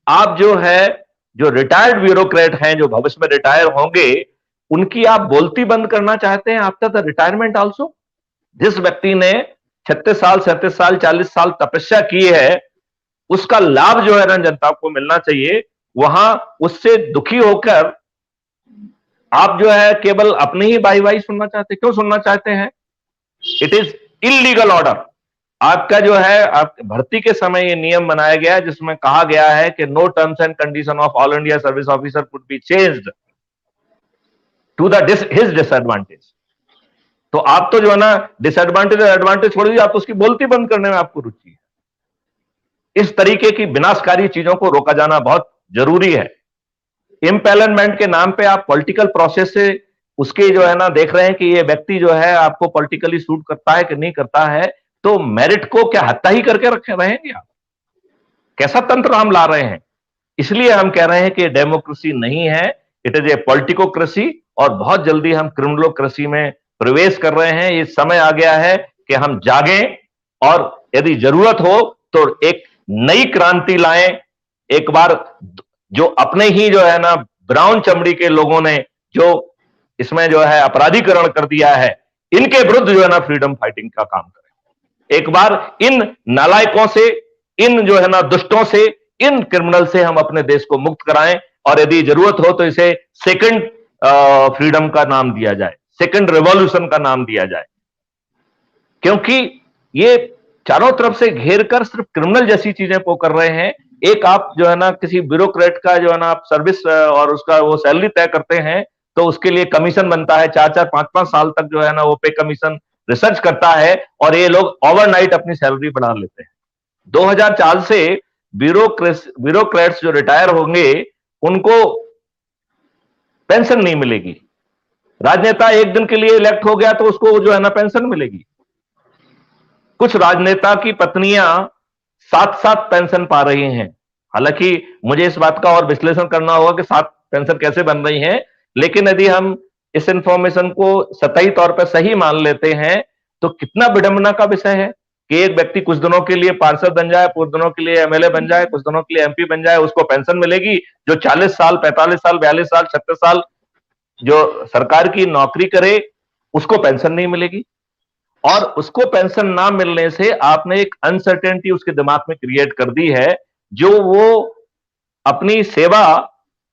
आप जो है, जो रिटायर्ड ब्यूरोक्रेट हैं, जो भविष्य में रिटायर होंगे, उनकी आप बोलती बंद करना चाहते हैं आफ्टर द रिटायरमेंट आल्सो। जिस व्यक्ति ने 36 साल, 37 साल, 40 साल तपस्या की है, उसका लाभ जो है ना जनता को मिलना चाहिए। वहां उससे दुखी होकर आप जो है केवल अपनी ही वाई वाई सुनना चाहते, क्यों सुनना चाहते हैं? It is illegal order. आपका जो है, आप भर्ती के समय ये नियम बनाया गया है जिसमें कहा गया है कि no terms and condition of all India service officer could be changed to the his disadvantage. तो आप तो जो है ना डिसएडवांटेज और एडवांटेज छोड़ दीजिए, आप तो उसकी बोलती बंद करने में आपको रुचि है। इस तरीके की विनाशकारी चीजों को रोका जाना बहुत जरूरी है। इम्पेलमेंट के नाम पे आप पॉलिटिकल प्रोसेस से उसके जो है ना देख रहे हैं कि ये व्यक्ति जो है आपको पॉलिटिकली सूट करता है कि नहीं करता है, तो मेरिट को क्या हत्या ही करके रखे रहेंगे आप? कैसा तंत्र हम ला रहे हैं? इसलिए हम कह रहे हैं कि डेमोक्रेसी नहीं है, इट इज ए पॉलिटिकोक्रेसी, और बहुत जल्दी हम क्रिमिनलोक्रेसी में प्रवेश कर रहे हैं। ये समय आ गया है कि हम जागें और यदि जरूरत हो तो एक नई क्रांति लाएं। एक बार जो अपने ही जो है ना ब्राउन चमड़ी के लोगों ने जो इसमें जो है अपराधीकरण कर दिया है, इनके विरुद्ध जो है ना फ्रीडम फाइटिंग का काम करें। एक बार इन नालायकों से, इन जो है ना दुष्टों से, इन क्रिमिनल से हम अपने देश को मुक्त कराएं, और यदि जरूरत हो तो इसे सेकंड फ्रीडम का नाम दिया जाए, सेकंड रेवोल्यूशन का नाम दिया जाए। क्योंकि ये चारों तरफ से घेर कर सिर्फ क्रिमिनल जैसी चीजें वो कर रहे हैं। एक आप जो है ना किसी ब्यूरोक्रेट का जो है ना आप सर्विस और उसका वो सैलरी तय करते हैं, तो उसके लिए कमीशन बनता है, 4-4, 5-5 साल तक जो है ना वो पे कमीशन रिसर्च करता है, और ये लोग ओवरनाइट अपनी सैलरी बढ़ा लेते हैं। 2004 से ब्यूरोक्रेट्स जो रिटायर होंगे उनको पेंशन नहीं मिलेगी। राजनेता एक दिन के लिए इलेक्ट हो गया तो उसको जो है ना पेंशन मिलेगी। कुछ राजनेता की पत्नियां 7-7 पेंशन पा रही हैं। हालांकि मुझे इस बात का और विश्लेषण करना होगा कि 7 पेंशन कैसे बन रही हैं, लेकिन यदि हम इस इंफॉर्मेशन को सतही तौर पर सही मान लेते हैं तो कितना विडंबना का विषय है कि एक व्यक्ति कुछ दिनों के लिए पार्षद बन जाए, कुछ दिनों के लिए एमएलए बन जाए, कुछ दिनों के लिए एमपी बन जाए, उसको पेंशन मिलेगी। जो 40 साल, 45 साल, 42 साल, 36 साल जो सरकार की नौकरी करे उसको पेंशन नहीं मिलेगी। और उसको पेंशन ना मिलने से आपने एक अनसर्टेनिटी उसके दिमाग में क्रिएट कर दी है, जो वो अपनी सेवा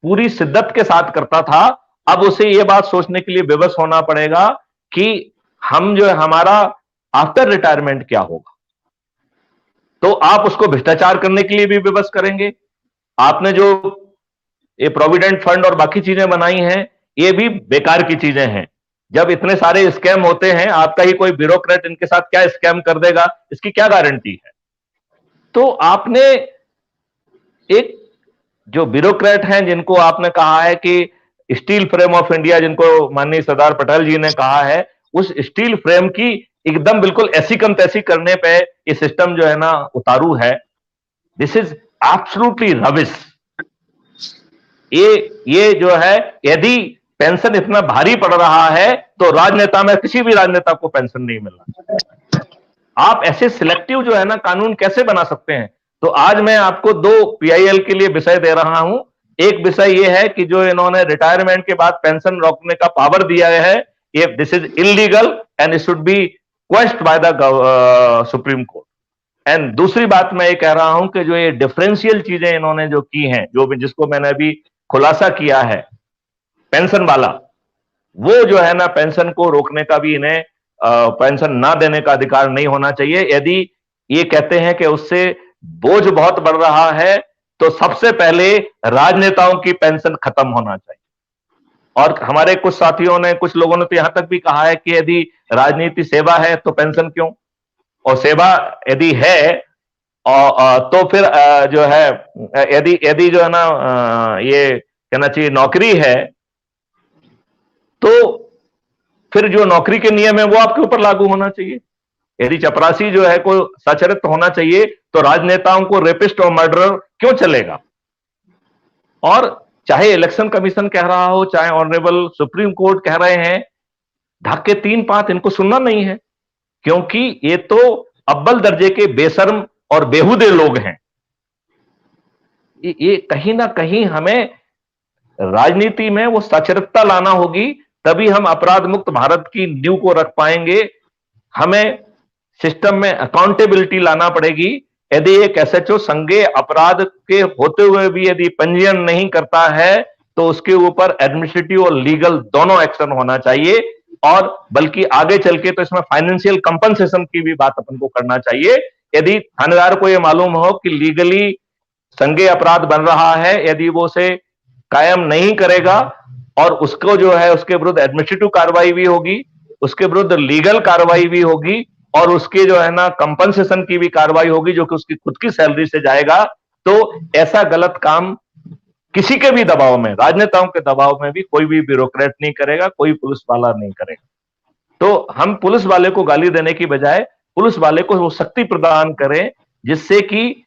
पूरी शिद्दत के साथ करता था। अब उसे ये बात सोचने के लिए विवश होना पड़ेगा कि हम जो है हमारा आफ्टर रिटायरमेंट क्या होगा। तो आप उसको भ्रष्टाचार करने के लिए भी विवश करेंगे। आपने जो ये प्रोविडेंट फंड और बाकी चीजें बनाई हैं, ये भी बेकार की चीजें हैं। जब इतने सारे स्कैम होते हैं, आपका ही कोई ब्यूरोक्रेट इनके साथ क्या स्कैम कर देगा, इसकी क्या गारंटी है? तो आपने एक जो ब्यूरोक्रेट हैं जिनको आपने कहा है कि स्टील फ्रेम ऑफ इंडिया, जिनको माननीय सरदार पटेल जी ने कहा है, उस स्टील फ्रेम की एकदम बिल्कुल ऐसी कम तैसी करने पे ये सिस्टम जो है ना उतारू है। This is absolutely rubbish. ये जो है, यदि पेंशन इतना भारी पड़ रहा है तो राजनेता में किसी भी राजनेता को पेंशन नहीं मिलना। आप ऐसे सिलेक्टिव जो है ना कानून कैसे बना सकते हैं? तो आज मैं आपको 2 पीआईएल के लिए विषय दे रहा हूं। एक विषय ये है कि जो इन्होंने रिटायरमेंट के बाद पेंशन रोकने का पावर दिया है, ये this is illegal and it should be questioned by the supreme court. And दूसरी बात मैं ये कह रहा हूं कि जो ये डिफरेंशियल चीजें इन्होंने जो की हैं, जो भी जिसको मैंने अभी खुलासा किया है पेंशन वाला, वो जो है ना पेंशन को रोकने का भी इन्हें पेंशन ना देने का अधिकार नहीं होना चाहिए। यदि ये कहते हैं कि उससे बोझ बहुत बढ़ रहा है तो सबसे पहले राजनेताओं की पेंशन खत्म होना चाहिए। और हमारे कुछ साथियों ने, कुछ लोगों ने तो यहां तक भी कहा है कि यदि राजनीति सेवा है तो पेंशन क्यों? और सेवा यदि है तो फिर जो है यदि जो है ना ये कहना चाहिए नौकरी है, तो फिर जो नौकरी के नियम है वो आपके ऊपर लागू होना चाहिए। यदि चपरासी जो है को सचरित्र होना चाहिए, तो राजनेताओं को रेपिस्ट और मर्डरर क्यों चलेगा? और चाहे इलेक्शन कमीशन कह रहा हो, चाहे ऑनरेबल सुप्रीम कोर्ट कह रहे हैं, ढक के 3 पात इनको सुनना नहीं है, क्योंकि ये तो अव्वल दर्जे के बेशर्म और बेहुदे लोग हैं। ये कहीं ना कहीं हमें राजनीति में वो सचरित्रता लाना होगी, तभी हम अपराध मुक्त भारत की नींव को रख पाएंगे। हमें सिस्टम में अकाउंटेबिलिटी लाना पड़ेगी। यदि एक एसएचओ संज्ञेय अपराध के होते हुए भी यदि पंजीयन नहीं करता है, तो उसके ऊपर एडमिनिस्ट्रेटिव और लीगल दोनों एक्शन होना चाहिए। और बल्कि आगे चल के तो इसमें फाइनेंशियल कंपनसेशन की भी बात अपन को करना चाहिए। यदि थानेदार को यह मालूम हो कि लीगली संज्ञेय अपराध बन रहा है, यदि वो उसे कायम नहीं करेगा और उसको जो है उसके विरुद्ध एडमिनिस्ट्रेटिव कार्रवाई भी होगी, उसके विरुद्ध लीगल कार्रवाई भी होगी, और उसके जो है ना कंपनसेशन की भी कार्रवाई होगी, जो कि उसकी खुद की सैलरी से जाएगा। तो ऐसा गलत काम किसी के भी दबाव में, राजनेताओं के दबाव में भी कोई भी ब्यूरोक्रेट नहीं करेगा, कोई पुलिस वाला नहीं करेगा। तो हम पुलिस वाले को गाली देने की बजाय पुलिस वाले को वो शक्ति प्रदान करें, जिससे कि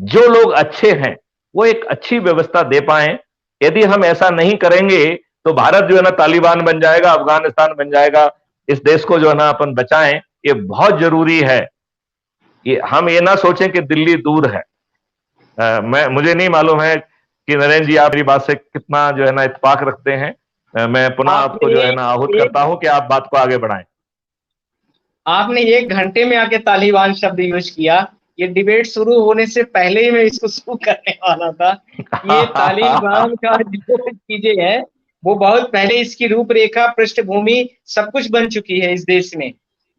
जो लोग अच्छे हैं वो एक अच्छी व्यवस्था दे पाए। यदि हम ऐसा नहीं करेंगे तो भारत जो है ना तालिबान बन जाएगा, अफगानिस्तान बन जाएगा। इस देश को जो है ना अपन बचाएं, ये बहुत जरूरी है। हम ये ना सोचें कि दिल्ली दूर है। मुझे नहीं मालूम है कि नरेंद्र जी आप मेरी बात से कितना जो है ना इत्तेफाक रखते हैं। मैं पुनः आपको जो है ना आहूत करता हूं कि आप बात को आगे बढ़ाएं। आपने 1 घंटे में आके तालिबान शब्द यूज किया। ये डिबेट शुरू होने से पहले ही मैं इसको शुरू करने वाला था। ये तालिबान का जो चीजें है वो बहुत पहले इसकी रूपरेखा, पृष्ठभूमि सब कुछ बन चुकी है इस देश में।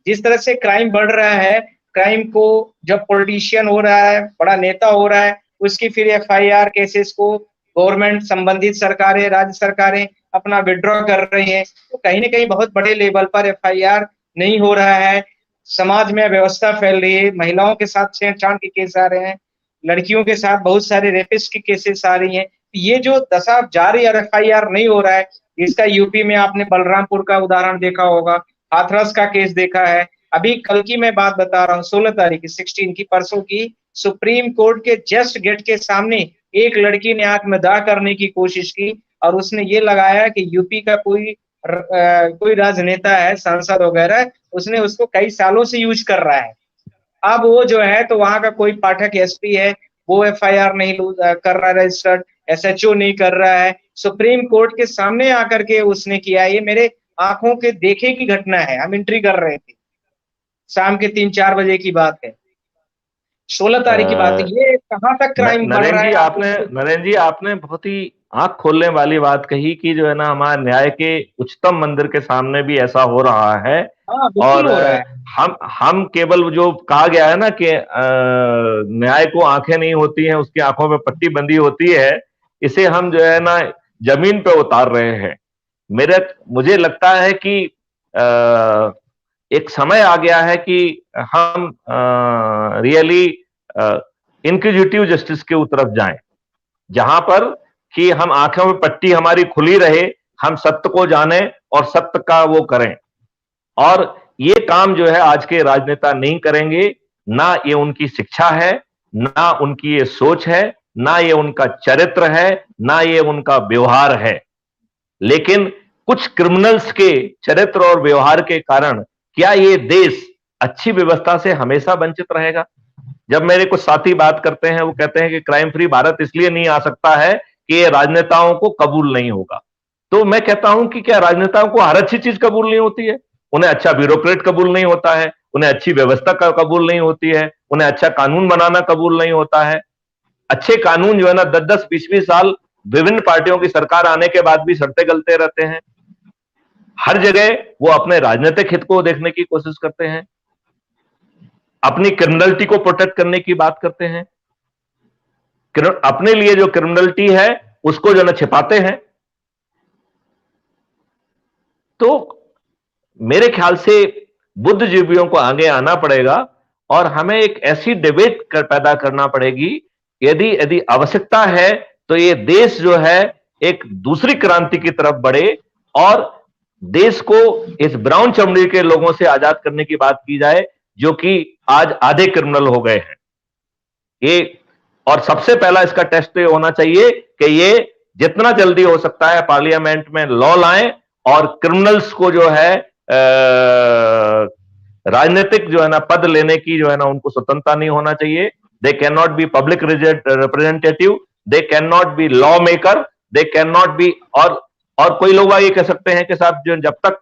जिस तरह से क्राइम बढ़ रहा है, क्राइम को जब पॉलिटिशियन हो रहा है, बड़ा नेता हो रहा है, उसकी फिर एफआईआर केसेस को गवर्नमेंट, संबंधित सरकारें, राज्य सरकारें अपना विड्रॉ कर रही हैं। तो कहीं ना कहीं बहुत बड़े लेवल पर एफआईआर नहीं हो रहा है। समाज में व्यवस्था फैल रही है, महिलाओं के साथ छेड़छाड़ के केस आ रहे हैं, लड़कियों के साथ बहुत सारे रेपिस्ट की केसेस आ रही हैं। ये जो दशा जारी और एफआईआर नहीं हो रहा है, इसका यूपी में आपने बलरामपुर का उदाहरण देखा होगा, हाथरस का केस देखा है। अभी कल की मैं बात बता रहा हूँ, 16 तारीख की, 16 की, परसों की, सुप्रीम कोर्ट के जस्ट गेट के सामने एक लड़की ने आंख में दाग करने की कोशिश की और उसने ये लगाया कि यूपी का कोई राजनेता है, सांसद वगैरह, उसने उसको कई सालों से यूज कर रहा है। अब वो जो है तो वहां का कोई पाठक एसपी है, वो एफआईआर नहीं कर रहा है रजिस्टर्ड, एसएचओ नहीं कर रहा है। सुप्रीम कोर्ट के सामने आकर के उसने किया। ये मेरे आंखों के देखे की घटना है। हम एंट्री कर रहे थे, शाम के 3-4 बजे की बात है, 16 तारीख की बात है। ये कहां तक क्राइम बढ़ रहा है? नरेंद्र जी आपने बहुत ही आंख खोलने वाली बात कही कि जो है ना हमारे न्याय के उच्चतम मंदिर के सामने भी ऐसा हो रहा है। और हो रहा है। हम केवल जो कहा गया है ना कि न्याय को आंखें नहीं होती हैं, उसकी आंखों में पट्टी बंधी होती है, इसे हम जो है ना जमीन पे उतार रहे हैं। मुझे लगता है कि एक समय आ गया है कि हम रियली इंक्विजिटिव जस्टिस के तरफ जाएं, जहां पर कि हम आंखों में पट्टी हमारी खुली रहे, हम सत्य को जाने और सत्य का वो करें। और ये काम जो है आज के राजनेता नहीं करेंगे। ना ये उनकी शिक्षा है, ना उनकी ये सोच है, ना ये उनका चरित्र है, ना ये उनका व्यवहार है। लेकिन कुछ क्रिमिनल्स के चरित्र और व्यवहार के कारण क्या ये देश अच्छी व्यवस्था से हमेशा वंचित रहेगा? जब मेरे कुछ साथी बात करते हैं, वो कहते हैं कि क्राइम फ्री भारत इसलिए नहीं आ सकता है कि ये राजनेताओं को कबूल नहीं होगा। तो मैं कहता हूं कि क्या राजनेताओं को हर अच्छी चीज कबूल नहीं होती है? उन्हें अच्छा ब्यूरोक्रेट कबूल नहीं होता है, उन्हें अच्छी व्यवस्था कबूल नहीं होती है, उन्हें अच्छा कानून बनाना कबूल नहीं होता है। अच्छे कानून जो है ना 10-10, 20-20 साल विभिन्न पार्टियों की सरकार आने के बाद भी सड़ते गलते रहते हैं। हर जगह वो अपने राजनीतिक हित को देखने की कोशिश करते हैं, अपनी क्रिमिनलिटी को प्रोटेक्ट करने की बात करते हैं, अपने लिए जो क्रिमिनलिटी है उसको जो ना छिपाते हैं। तो मेरे ख्याल से बुद्धिजीवियों को आगे आना पड़ेगा और हमें एक ऐसी डिबेट पैदा करना पड़ेगी। यदि आवश्यकता है तो ये देश जो है एक दूसरी क्रांति की तरफ बढ़े और देश को इस ब्राउन चमड़ी के लोगों से आजाद करने की बात की जाए, जो कि आज आधे क्रिमिनल हो गए हैं। ये और सबसे पहला इसका टेस्ट तो ये होना चाहिए कि ये जितना जल्दी हो सकता है पार्लियामेंट में लॉ लाएं और क्रिमिनल्स को जो है राजनीतिक जो है ना पद लेने की जो है ना उनको स्वतंत्रता नहीं होना चाहिए। They can not be public representative, they can not be law maker, they can not be और कोई लोग ये कह सकते हैं कि साहब जो जब तक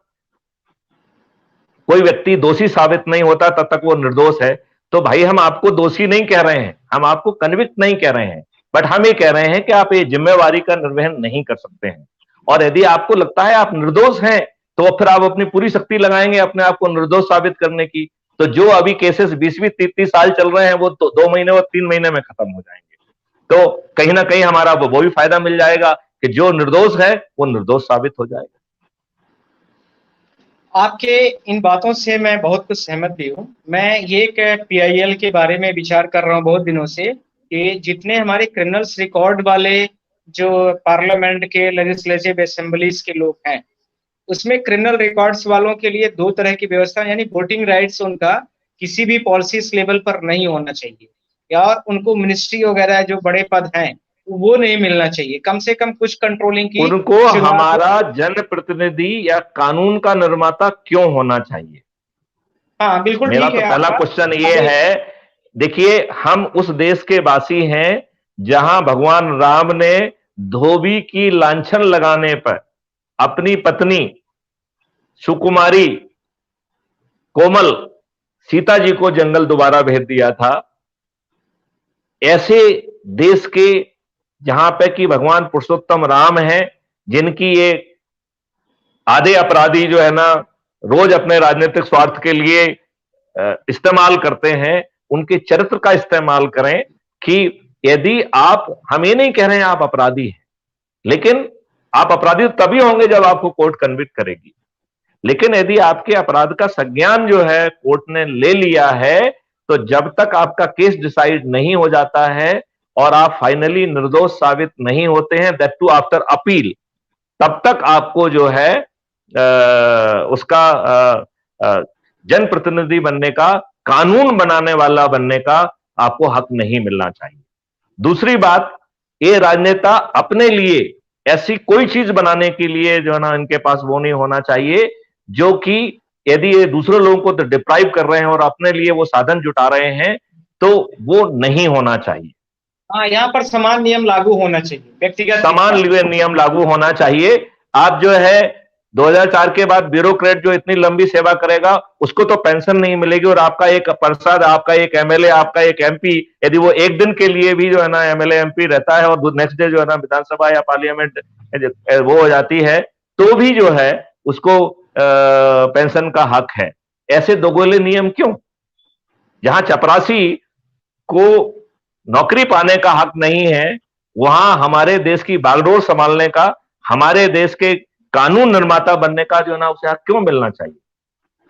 कोई व्यक्ति दोषी साबित नहीं होता तब तक वो निर्दोष है। तो भाई हम आपको दोषी नहीं कह रहे हैं, हम आपको कन्विक्ट नहीं कह रहे हैं, बट हम ये कह रहे हैं कि आप ये जिम्मेवारी का निर्वहन नहीं कर सकते हैं। और यदि आपको लगता है आप निर्दोष हैं तो फिर आप अपनी पूरी शक्ति लगाएंगे अपने आप को निर्दोष साबित करने की। तो जो अभी केसेस 20-20, 30-30 साल चल रहे हैं वो तो 2 महीने और 3 महीने में खत्म हो जाएंगे। तो कहीं ना कहीं हमारा वो भी फायदा मिल जाएगा कि जो निर्दोष है वो निर्दोष साबित हो जाएगा। आपके इन बातों से मैं बहुत कुछ सहमत भी हूँ। मैं ये पीआईएल के बारे में विचार कर रहा हूँ बहुत दिनों से कि जितने हमारे क्रिमिनल्स रिकॉर्ड वाले जो पार्लियामेंट के लेजिस्लेटिव असेंबलीज के लोग हैं, उसमें क्रिमिनल रिकॉर्ड्स वालों के लिए 2 तरह की व्यवस्था, यानी वोटिंग राइट्स उनका किसी भी पॉलिसीज लेवल पर नहीं होना चाहिए, या उनको मिनिस्ट्री वगैरह जो बड़े पद हैं वो नहीं मिलना चाहिए। कम से कम कुछ कंट्रोलिंग की उनको हमारा जनप्रतिनिधि या कानून का निर्माता क्यों होना चाहिए? हाँ बिल्कुल, मेरा तो पहला क्वेश्चन ये है। देखिए, हम उस देश के वासी हैं जहां भगवान राम ने धोबी की लांछन लगाने पर अपनी पत्नी सुकुमारी कोमल सीता जी को जंगल दोबारा भेज दिया था। ऐसे देश के जहां पे कि भगवान पुरुषोत्तम राम हैं, जिनकी ये आधे अपराधी जो है ना रोज अपने राजनीतिक स्वार्थ के लिए इस्तेमाल करते हैं, उनके चरित्र का इस्तेमाल करें। कि यदि आप, हम ये नहीं कह रहे हैं आप अपराधी हैं, लेकिन आप अपराधी तभी होंगे जब आपको कोर्ट कन्विक्ट करेगी। लेकिन यदि आपके अपराध का संज्ञान जो है कोर्ट ने ले लिया है, तो जब तक आपका केस डिसाइड नहीं हो जाता है और आप फाइनली निर्दोष साबित नहीं होते हैं, दैट टू आफ्टर अपील, तब तक आपको जो है उसका जनप्रतिनिधि बनने का, कानून बनाने वाला बनने का आपको हक नहीं मिलना चाहिए। दूसरी बात, ये राजनेता अपने लिए ऐसी कोई चीज बनाने के लिए जो है ना इनके पास वो नहीं होना चाहिए जो कि यदि ये दूसरे लोगों को तो डिप्राइव कर रहे हैं और अपने लिए वो साधन जुटा रहे हैं, तो वो नहीं होना चाहिए। हाँ, यहाँ पर समान नियम लागू होना चाहिए, व्यक्तिगत समान नियम लागू होना चाहिए। आप जो है 2004 के बाद ब्यूरोक्रेट जो इतनी लंबी सेवा करेगा उसको तो पेंशन नहीं मिलेगी, और आपका एक पार्षद, आपका एक एमएलए, आपका एक एमपी, यदि वो एक दिन के लिए भी जो है ना एमएलए एमपी रहता है और नेक्स्ट डे जो है ना विधानसभा या पार्लियामेंट वो हो जाती है, तो भी जो है उसको पेंशन का हक है। ऐसे दोगले नियम क्यों? जहां चपरासी को नौकरी पाने का हक नहीं है, वहां हमारे देश की बागडोर संभालने का, हमारे देश के कानून निर्माता बनने का जो है ना उसे हक क्यों मिलना चाहिए?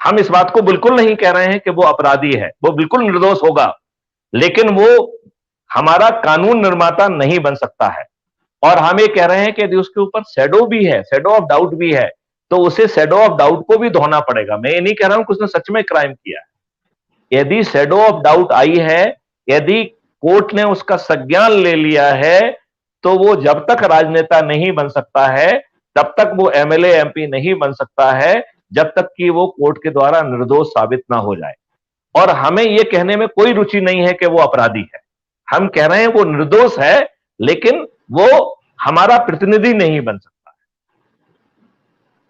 हम इस बात को बिल्कुल नहीं कह रहे हैं कि वो अपराधी है, वो बिल्कुल निर्दोष होगा, लेकिन वो हमारा कानून निर्माता नहीं बन सकता है। और हम ये कह रहे हैं कि यदि उसके ऊपर शैडो भी है, शैडो ऑफ डाउट भी है, तो उसे शैडो ऑफ डाउट को भी धोना पड़ेगा। मैं ये नहीं कह रहा हूं कि उसने सच में क्राइम किया है। यदि शैडो ऑफ डाउट आई है, यदि कोर्ट ने उसका संज्ञान ले लिया है, तो वो जब तक राजनेता नहीं बन सकता है, तब तक वो एमएलए एमपी नहीं बन सकता है, जब तक कि वो कोर्ट के द्वारा निर्दोष साबित ना हो जाए। और हमें ये कहने में कोई रुचि नहीं है कि वो अपराधी है। हम कह रहे हैं वो निर्दोष है, लेकिन वो हमारा प्रतिनिधि नहीं बन सकता है।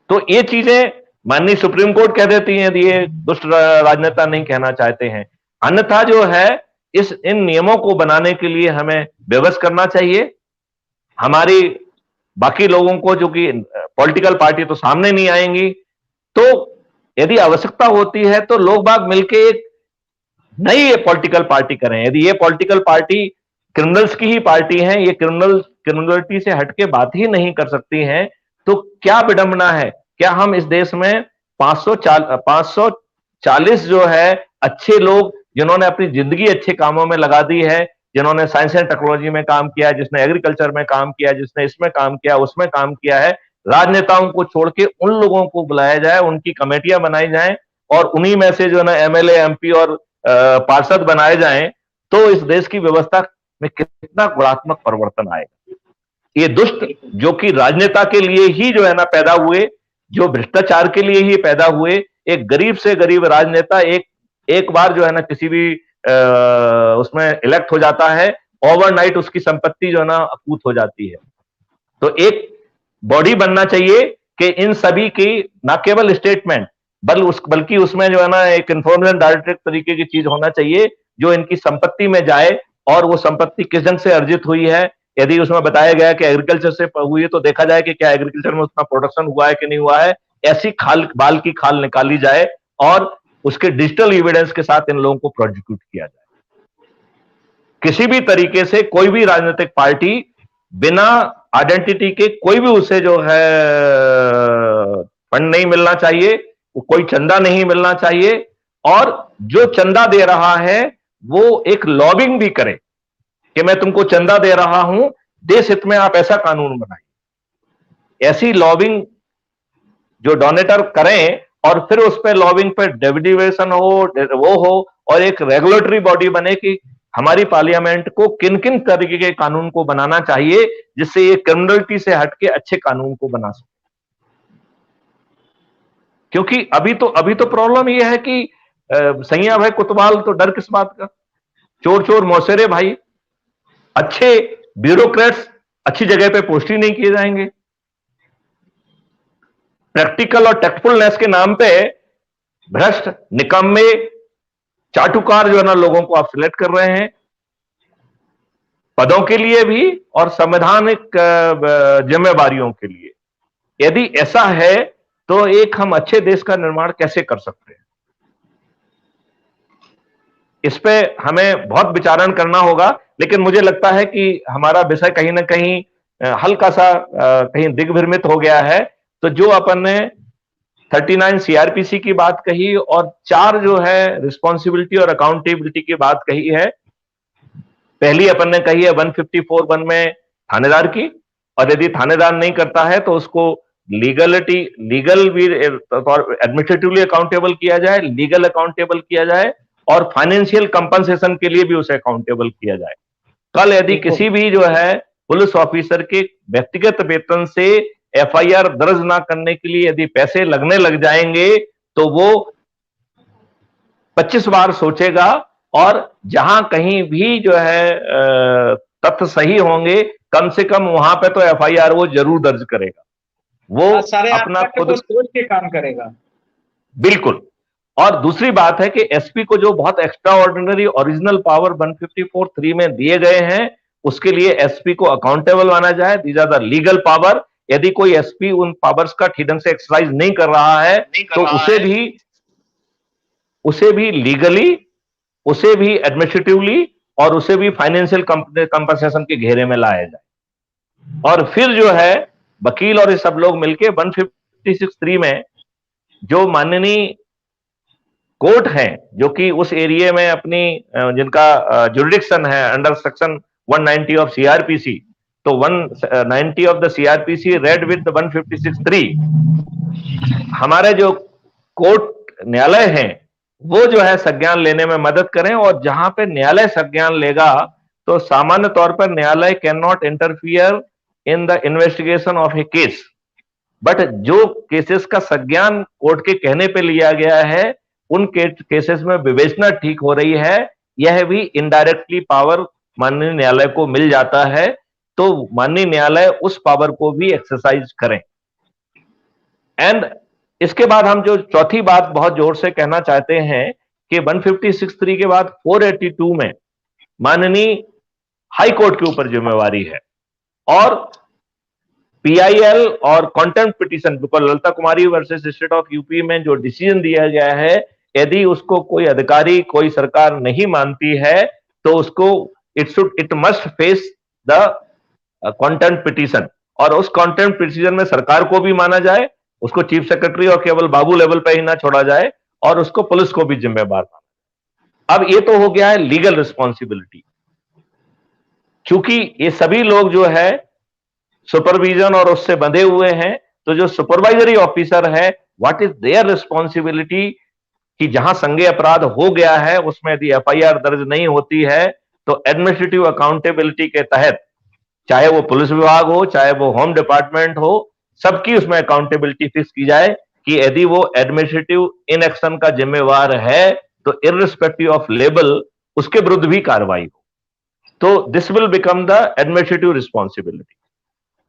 तो ये चीजें माननीय सुप्रीम कोर्ट कह देती हैं यदि ये दुष्ट राजनेता नहीं कहना चाहते हैं। अन्यथा जो है इन नियमों को बनाने के लिए हमें विवश करना चाहिए। हमारी बाकी लोगों को, जो कि पॉलिटिकल पार्टी तो सामने नहीं आएंगी, तो यदि आवश्यकता होती है तो लोग बाग मिलके एक नई पॉलिटिकल पार्टी करें। यदि ये पॉलिटिकल पार्टी क्रिमिनल्स की ही पार्टी है, ये क्रिमिनलिटी से हटके बात ही नहीं कर सकती हैं, तो क्या विडंबना है। क्या हम इस देश में 540 जो है अच्छे लोग, जिन्होंने अपनी जिंदगी अच्छे कामों में लगा दी है, जिन्होंने साइंस एंड टेक्नोलॉजी में काम किया है, जिसने एग्रीकल्चर में काम किया, जिसने इसमें काम किया, उसमें काम किया है, राजनेताओं को छोड़ के उन लोगों को बुलाया जाए, उनकी कमेटियां बनाई जाएं और उन्हीं में से जो है ना एमएलए, एमपी और पार्षद बनाए जाएं, तो इस देश की व्यवस्था में कितना गुणात्मक परिवर्तन आएगा। ये दुष्ट जो कि राजनेता के लिए ही जो है ना पैदा हुए, जो भ्रष्टाचार के लिए ही पैदा हुए, एक गरीब से गरीब राजनेता एक बार जो है ना किसी भी उसमें इलेक्ट हो जाता है, ओवरनाइट उसकी संपत्ति जो है ना अकूत हो जाती है। तो एक बॉडी बनना चाहिए कि इन सभी की न केवल स्टेटमेंट बल्कि उसमें जो है ना एक इन्फॉर्मेशन डायरेक्ट तरीके की चीज होना चाहिए जो इनकी संपत्ति में जाए, और वो संपत्ति किस ढंग से अर्जित हुई है। यदि उसमें बताया गया कि एग्रीकल्चर से हुई है तो देखा जाए कि क्या एग्रीकल्चर में उतना प्रोडक्शन हुआ है कि नहीं हुआ है। ऐसी बाल की खाल निकाली जाए और उसके डिजिटल एविडेंस के साथ इन लोगों को प्रोसिक्यूट किया जाए। किसी भी तरीके से कोई भी राजनीतिक पार्टी बिना आइडेंटिटी के कोई भी उसे जो है फंड नहीं मिलना चाहिए, कोई चंदा नहीं मिलना चाहिए, और जो चंदा दे रहा है वो एक लॉबिंग भी करे कि मैं तुमको चंदा दे रहा हूं, देश हित में आप ऐसा कानून बनाइए। ऐसी लॉबिंग जो डोनेटर करें और फिर उस पर लॉबिंग पर डेविडेशन हो, वो हो, और एक रेगुलेटरी बॉडी बने कि हमारी पार्लियामेंट को किन किन तरीके के कानून को बनाना चाहिए जिससे ये क्रिमिनलिटी से हटके अच्छे कानून को बना सके। क्योंकि अभी तो प्रॉब्लम ये है कि सैया भाई कुतवाल तो डर किस बात का, चोर चोर मौसेरे भाई, अच्छे ब्यूरोक्रेट्स अच्छी जगह पे पोस्ट ही नहीं किए जाएंगे। प्रैक्टिकल और टेक्टफुलनेस के नाम पे भ्रष्ट, निकम्मे, चाटुकार जो है ना लोगों को आप सिलेक्ट कर रहे हैं पदों के लिए भी और संवैधानिक जिम्मेवारियों के लिए। यदि ऐसा है तो एक हम अच्छे देश का निर्माण कैसे कर सकते हैं, इस पे हमें बहुत विचारण करना होगा। लेकिन मुझे लगता है कि हमारा विषय कहीं ना कहीं हल्का सा कहीं दिग्भ्रमित हो गया है। तो जो अपन ने 39 सीआरपीसी की बात कही और 4 जो है रिस्पॉन्सिबिलिटी और अकाउंटेबिलिटी की बात कही है। पहली अपन ने कही है 154(1) में थानेदार की, और यदि थानेदार नहीं करता है तो उसको लीगल भी एडमिनिस्ट्रेटिवली अकाउंटेबल किया जाए, लीगल अकाउंटेबल किया जाए, और फाइनेंशियल कंपनसेशन के लिए भी उसे अकाउंटेबल किया जाए। कल यदि किसी भी जो है पुलिस ऑफिसर के व्यक्तिगत वेतन से एफआईआर दर्ज ना करने के लिए यदि पैसे लगने लग जाएंगे तो वो 25 बार सोचेगा, और जहां कहीं भी जो है तथ्य सही होंगे कम से कम वहां पे तो एफआईआर वो जरूर दर्ज करेगा। वो अपना खुद सोच के काम करेगा। बिल्कुल। और दूसरी बात है कि एसपी को जो बहुत एक्स्ट्रा ऑर्डिनरी ओरिजिनल पावर 154(3) में दिए गए हैं उसके लिए एसपी को अकाउंटेबल माना जाए। These are the legal power. यदि कोई एसपी उन पावर्स का ठीक ढंग से एक्सरसाइज नहीं कर रहा है तो उसे भी लीगली, उसे भी एडमिनिस्ट्रेटिवली और उसे भी फाइनेंशियल कंपनसेशन के घेरे में लाया जाए। और फिर जो है वकील और ये सब लोग मिलके 156(3) में जो माननीय कोर्ट हैं जो कि उस एरिया में अपनी जिनका जुरिडिक्शन है अंडर सेक्शन 190 ऑफ सीआरपीसी, तो 190 of the CrPC read with 156(3) हमारे जो कोर्ट न्यायालय हैं वो जो है संज्ञान लेने में मदद करें। और जहां पे न्यायालय संज्ञान लेगा तो सामान्य तौर पर न्यायालय can not interfere in the investigation of A case, but जो केसेस का संज्ञान कोर्ट के कहने पे लिया गया है उन केसेस में विवेचना ठीक हो रही है, यह भी इनडायरेक्टली पावर माननीय न्यायालय को मिल जाता है। तो माननीय न्यायालय उस पावर को भी एक्सरसाइज करें। एंड इसके बाद हम जो चौथी बात बहुत जोर से कहना चाहते हैं कि 156(3) के बाद 482 में माननीय हाई कोर्ट के ऊपर जिम्मेवारी है, और पीआईएल और contempt petition Lalita Kumari versus state of UP में जो डिसीजन दिया गया है, यदि उसको कोई अधिकारी कोई सरकार नहीं मानती है तो उसको it must face the contempt petition, और उस कॉन्टेम्प्ट पिटीशन में सरकार को भी माना जाए, उसको चीफ सेक्रेटरी और केवल बाबू लेवल पे ही ना छोड़ा जाए, और उसको पुलिस को भी जिम्मेदार माना। अब ये तो हो गया है लीगल रिस्पॉन्सिबिलिटी। क्योंकि ये सभी लोग जो है सुपरविजन और उससे बंधे हुए हैं तो जो सुपरवाइजरी ऑफिसर है, व्हाट इज देयर रिस्पॉन्सिबिलिटी कि जहां संज्ञेय अपराध हो गया है उसमें यदि एफआईआर दर्ज नहीं होती है तो एडमिनिस्ट्रेटिव अकाउंटेबिलिटी के तहत, चाहे वो पुलिस विभाग हो, चाहे वो होम डिपार्टमेंट हो, सबकी उसमें अकाउंटेबिलिटी फिक्स की जाए कि यदि वो एडमिनिस्ट्रेटिव इनएक्शन का जिम्मेवार है तो इररिस्पेक्टिव ऑफ लेबल उसके विरुद्ध भी कार्रवाई हो। तो this will become the administrative responsibility.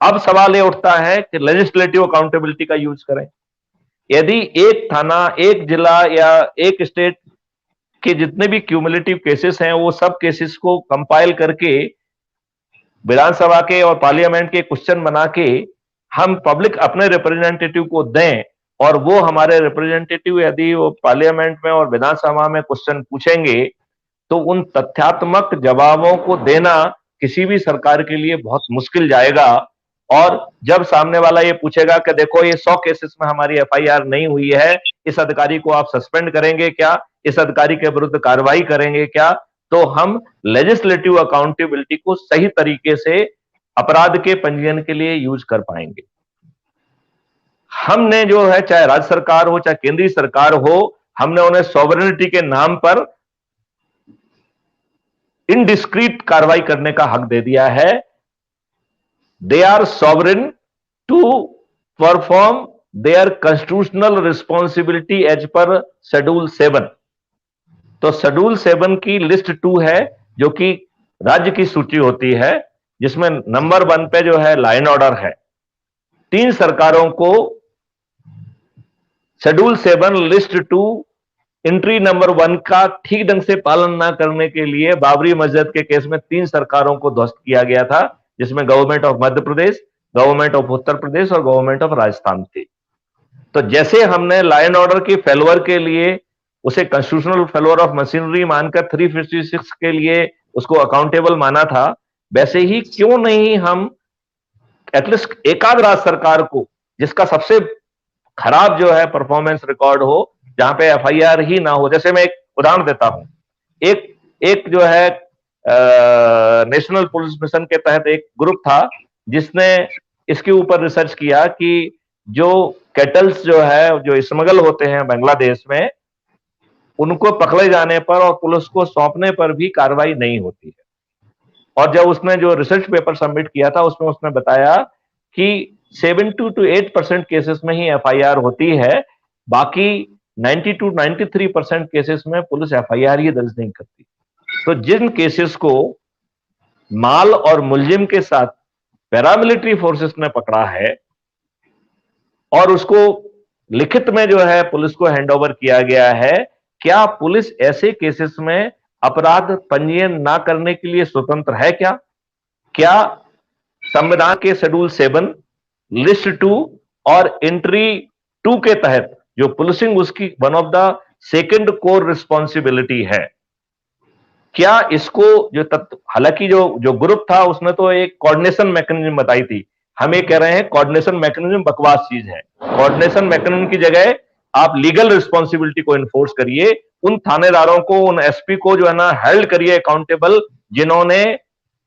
अब सवाल ये उठता है कि लेजिस्लेटिव अकाउंटेबिलिटी का यूज करें। यदि एक थाना, एक जिला या एक स्टेट के जितने भी क्यूमुलेटिव केसेस हैं वो सब केसेस को कंपाइल करके विधानसभा के और पार्लियामेंट के क्वेश्चन बना के हम पब्लिक अपने रिप्रेजेंटेटिव को दें और वो हमारे रिप्रेजेंटेटिव यदि वो पार्लियामेंट में और विधानसभा में क्वेश्चन पूछेंगे तो उन तथ्यात्मक जवाबों को देना किसी भी सरकार के लिए बहुत मुश्किल जाएगा। और जब सामने वाला ये पूछेगा कि देखो ये 100 केसेस में हमारी एफआईआर नहीं हुई है, इस अधिकारी को आप सस्पेंड करेंगे क्या, इस अधिकारी के विरुद्ध कार्रवाई करेंगे क्या, तो हम लेजिस्लेटिव अकाउंटेबिलिटी को सही तरीके से अपराध के पंजीयन के लिए यूज कर पाएंगे। हमने जो है, चाहे राज्य सरकार हो चाहे केंद्रीय सरकार हो, हमने उन्हें सॉवरेनिटी के नाम पर इनडिस्क्रीट कार्रवाई करने का हक दे दिया है। They are sovereign to perform their constitutional responsibility as per schedule 7। तो शेड्यूल 7 की लिस्ट 2 है जो कि राज्य की सूची होती है, जिसमें नंबर 1 पे जो है लॉ एंड ऑर्डर है। 3 सरकारों को शेड्यूल 7 लिस्ट 2 एंट्री नंबर 1 का ठीक ढंग से पालन ना करने के लिए बाबरी मस्जिद के केस में 3 सरकारों को ध्वस्त किया गया था, जिसमें government of Madhya Pradesh, government of Uttar Pradesh और गवर्नमेंट ऑफ राजस्थान थी। तो जैसे हमने लॉ एंड ऑर्डर की फेल्योर के लिए उसे कॉन्स्टिट्यूशनल फेल्योर ऑफ मशीनरी मानकर 356 के लिए उसको अकाउंटेबल माना था, वैसे ही क्यों नहीं हम एटलीस्ट एकाध राज्य सरकार को जिसका सबसे खराब जो है परफॉर्मेंस रिकॉर्ड हो, जहां पे एफआईआर ही ना हो। जैसे मैं एक उदाहरण देता हूं, एक जो है नेशनल पुलिस मिशन के तहत एक ग्रुप था जिसने इसके ऊपर रिसर्च किया कि जो कैटल्स जो है जो स्मगल होते हैं बांग्लादेश में, उनको पकड़े जाने पर और पुलिस को सौंपने पर भी कार्रवाई नहीं होती है। और जब उसने जो रिसर्च पेपर सबमिट किया था उसमें उसने बताया कि 70 to 8% केसेस में ही एफआईआर होती है, बाकी 90 to 93% केसेस में पुलिस एफआईआर ही दर्ज नहीं करती। तो जिन केसेस को माल और मुलजिम के साथ पैरामिलिट्री फोर्सेस ने पकड़ा है और उसको लिखित में जो है पुलिस को हैंडओवर किया गया है, क्या पुलिस ऐसे केसेस में अपराध पंजीयन ना करने के लिए स्वतंत्र है? क्या संविधान के शेड्यूल 7 लिस्ट 2 और एंट्री 2 के तहत जो पुलिसिंग उसकी one of the second core responsibility है, क्या इसको जो हालांकि जो ग्रुप था उसने तो एक कोऑर्डिनेशन मैकेनिज्म बताई थी, हम ये कह रहे हैं कोऑर्डिनेशन मैकेनिज्म बकवास चीज है। कोऑर्डिनेशन मैकेनिज्म की जगह आप लीगल रिस्पॉन्सिबिलिटी को इन्फोर्स करिए, उन थानेदारों को, उन एसपी को जो है ना हेल्ड करिए अकाउंटेबल, जिन्होंने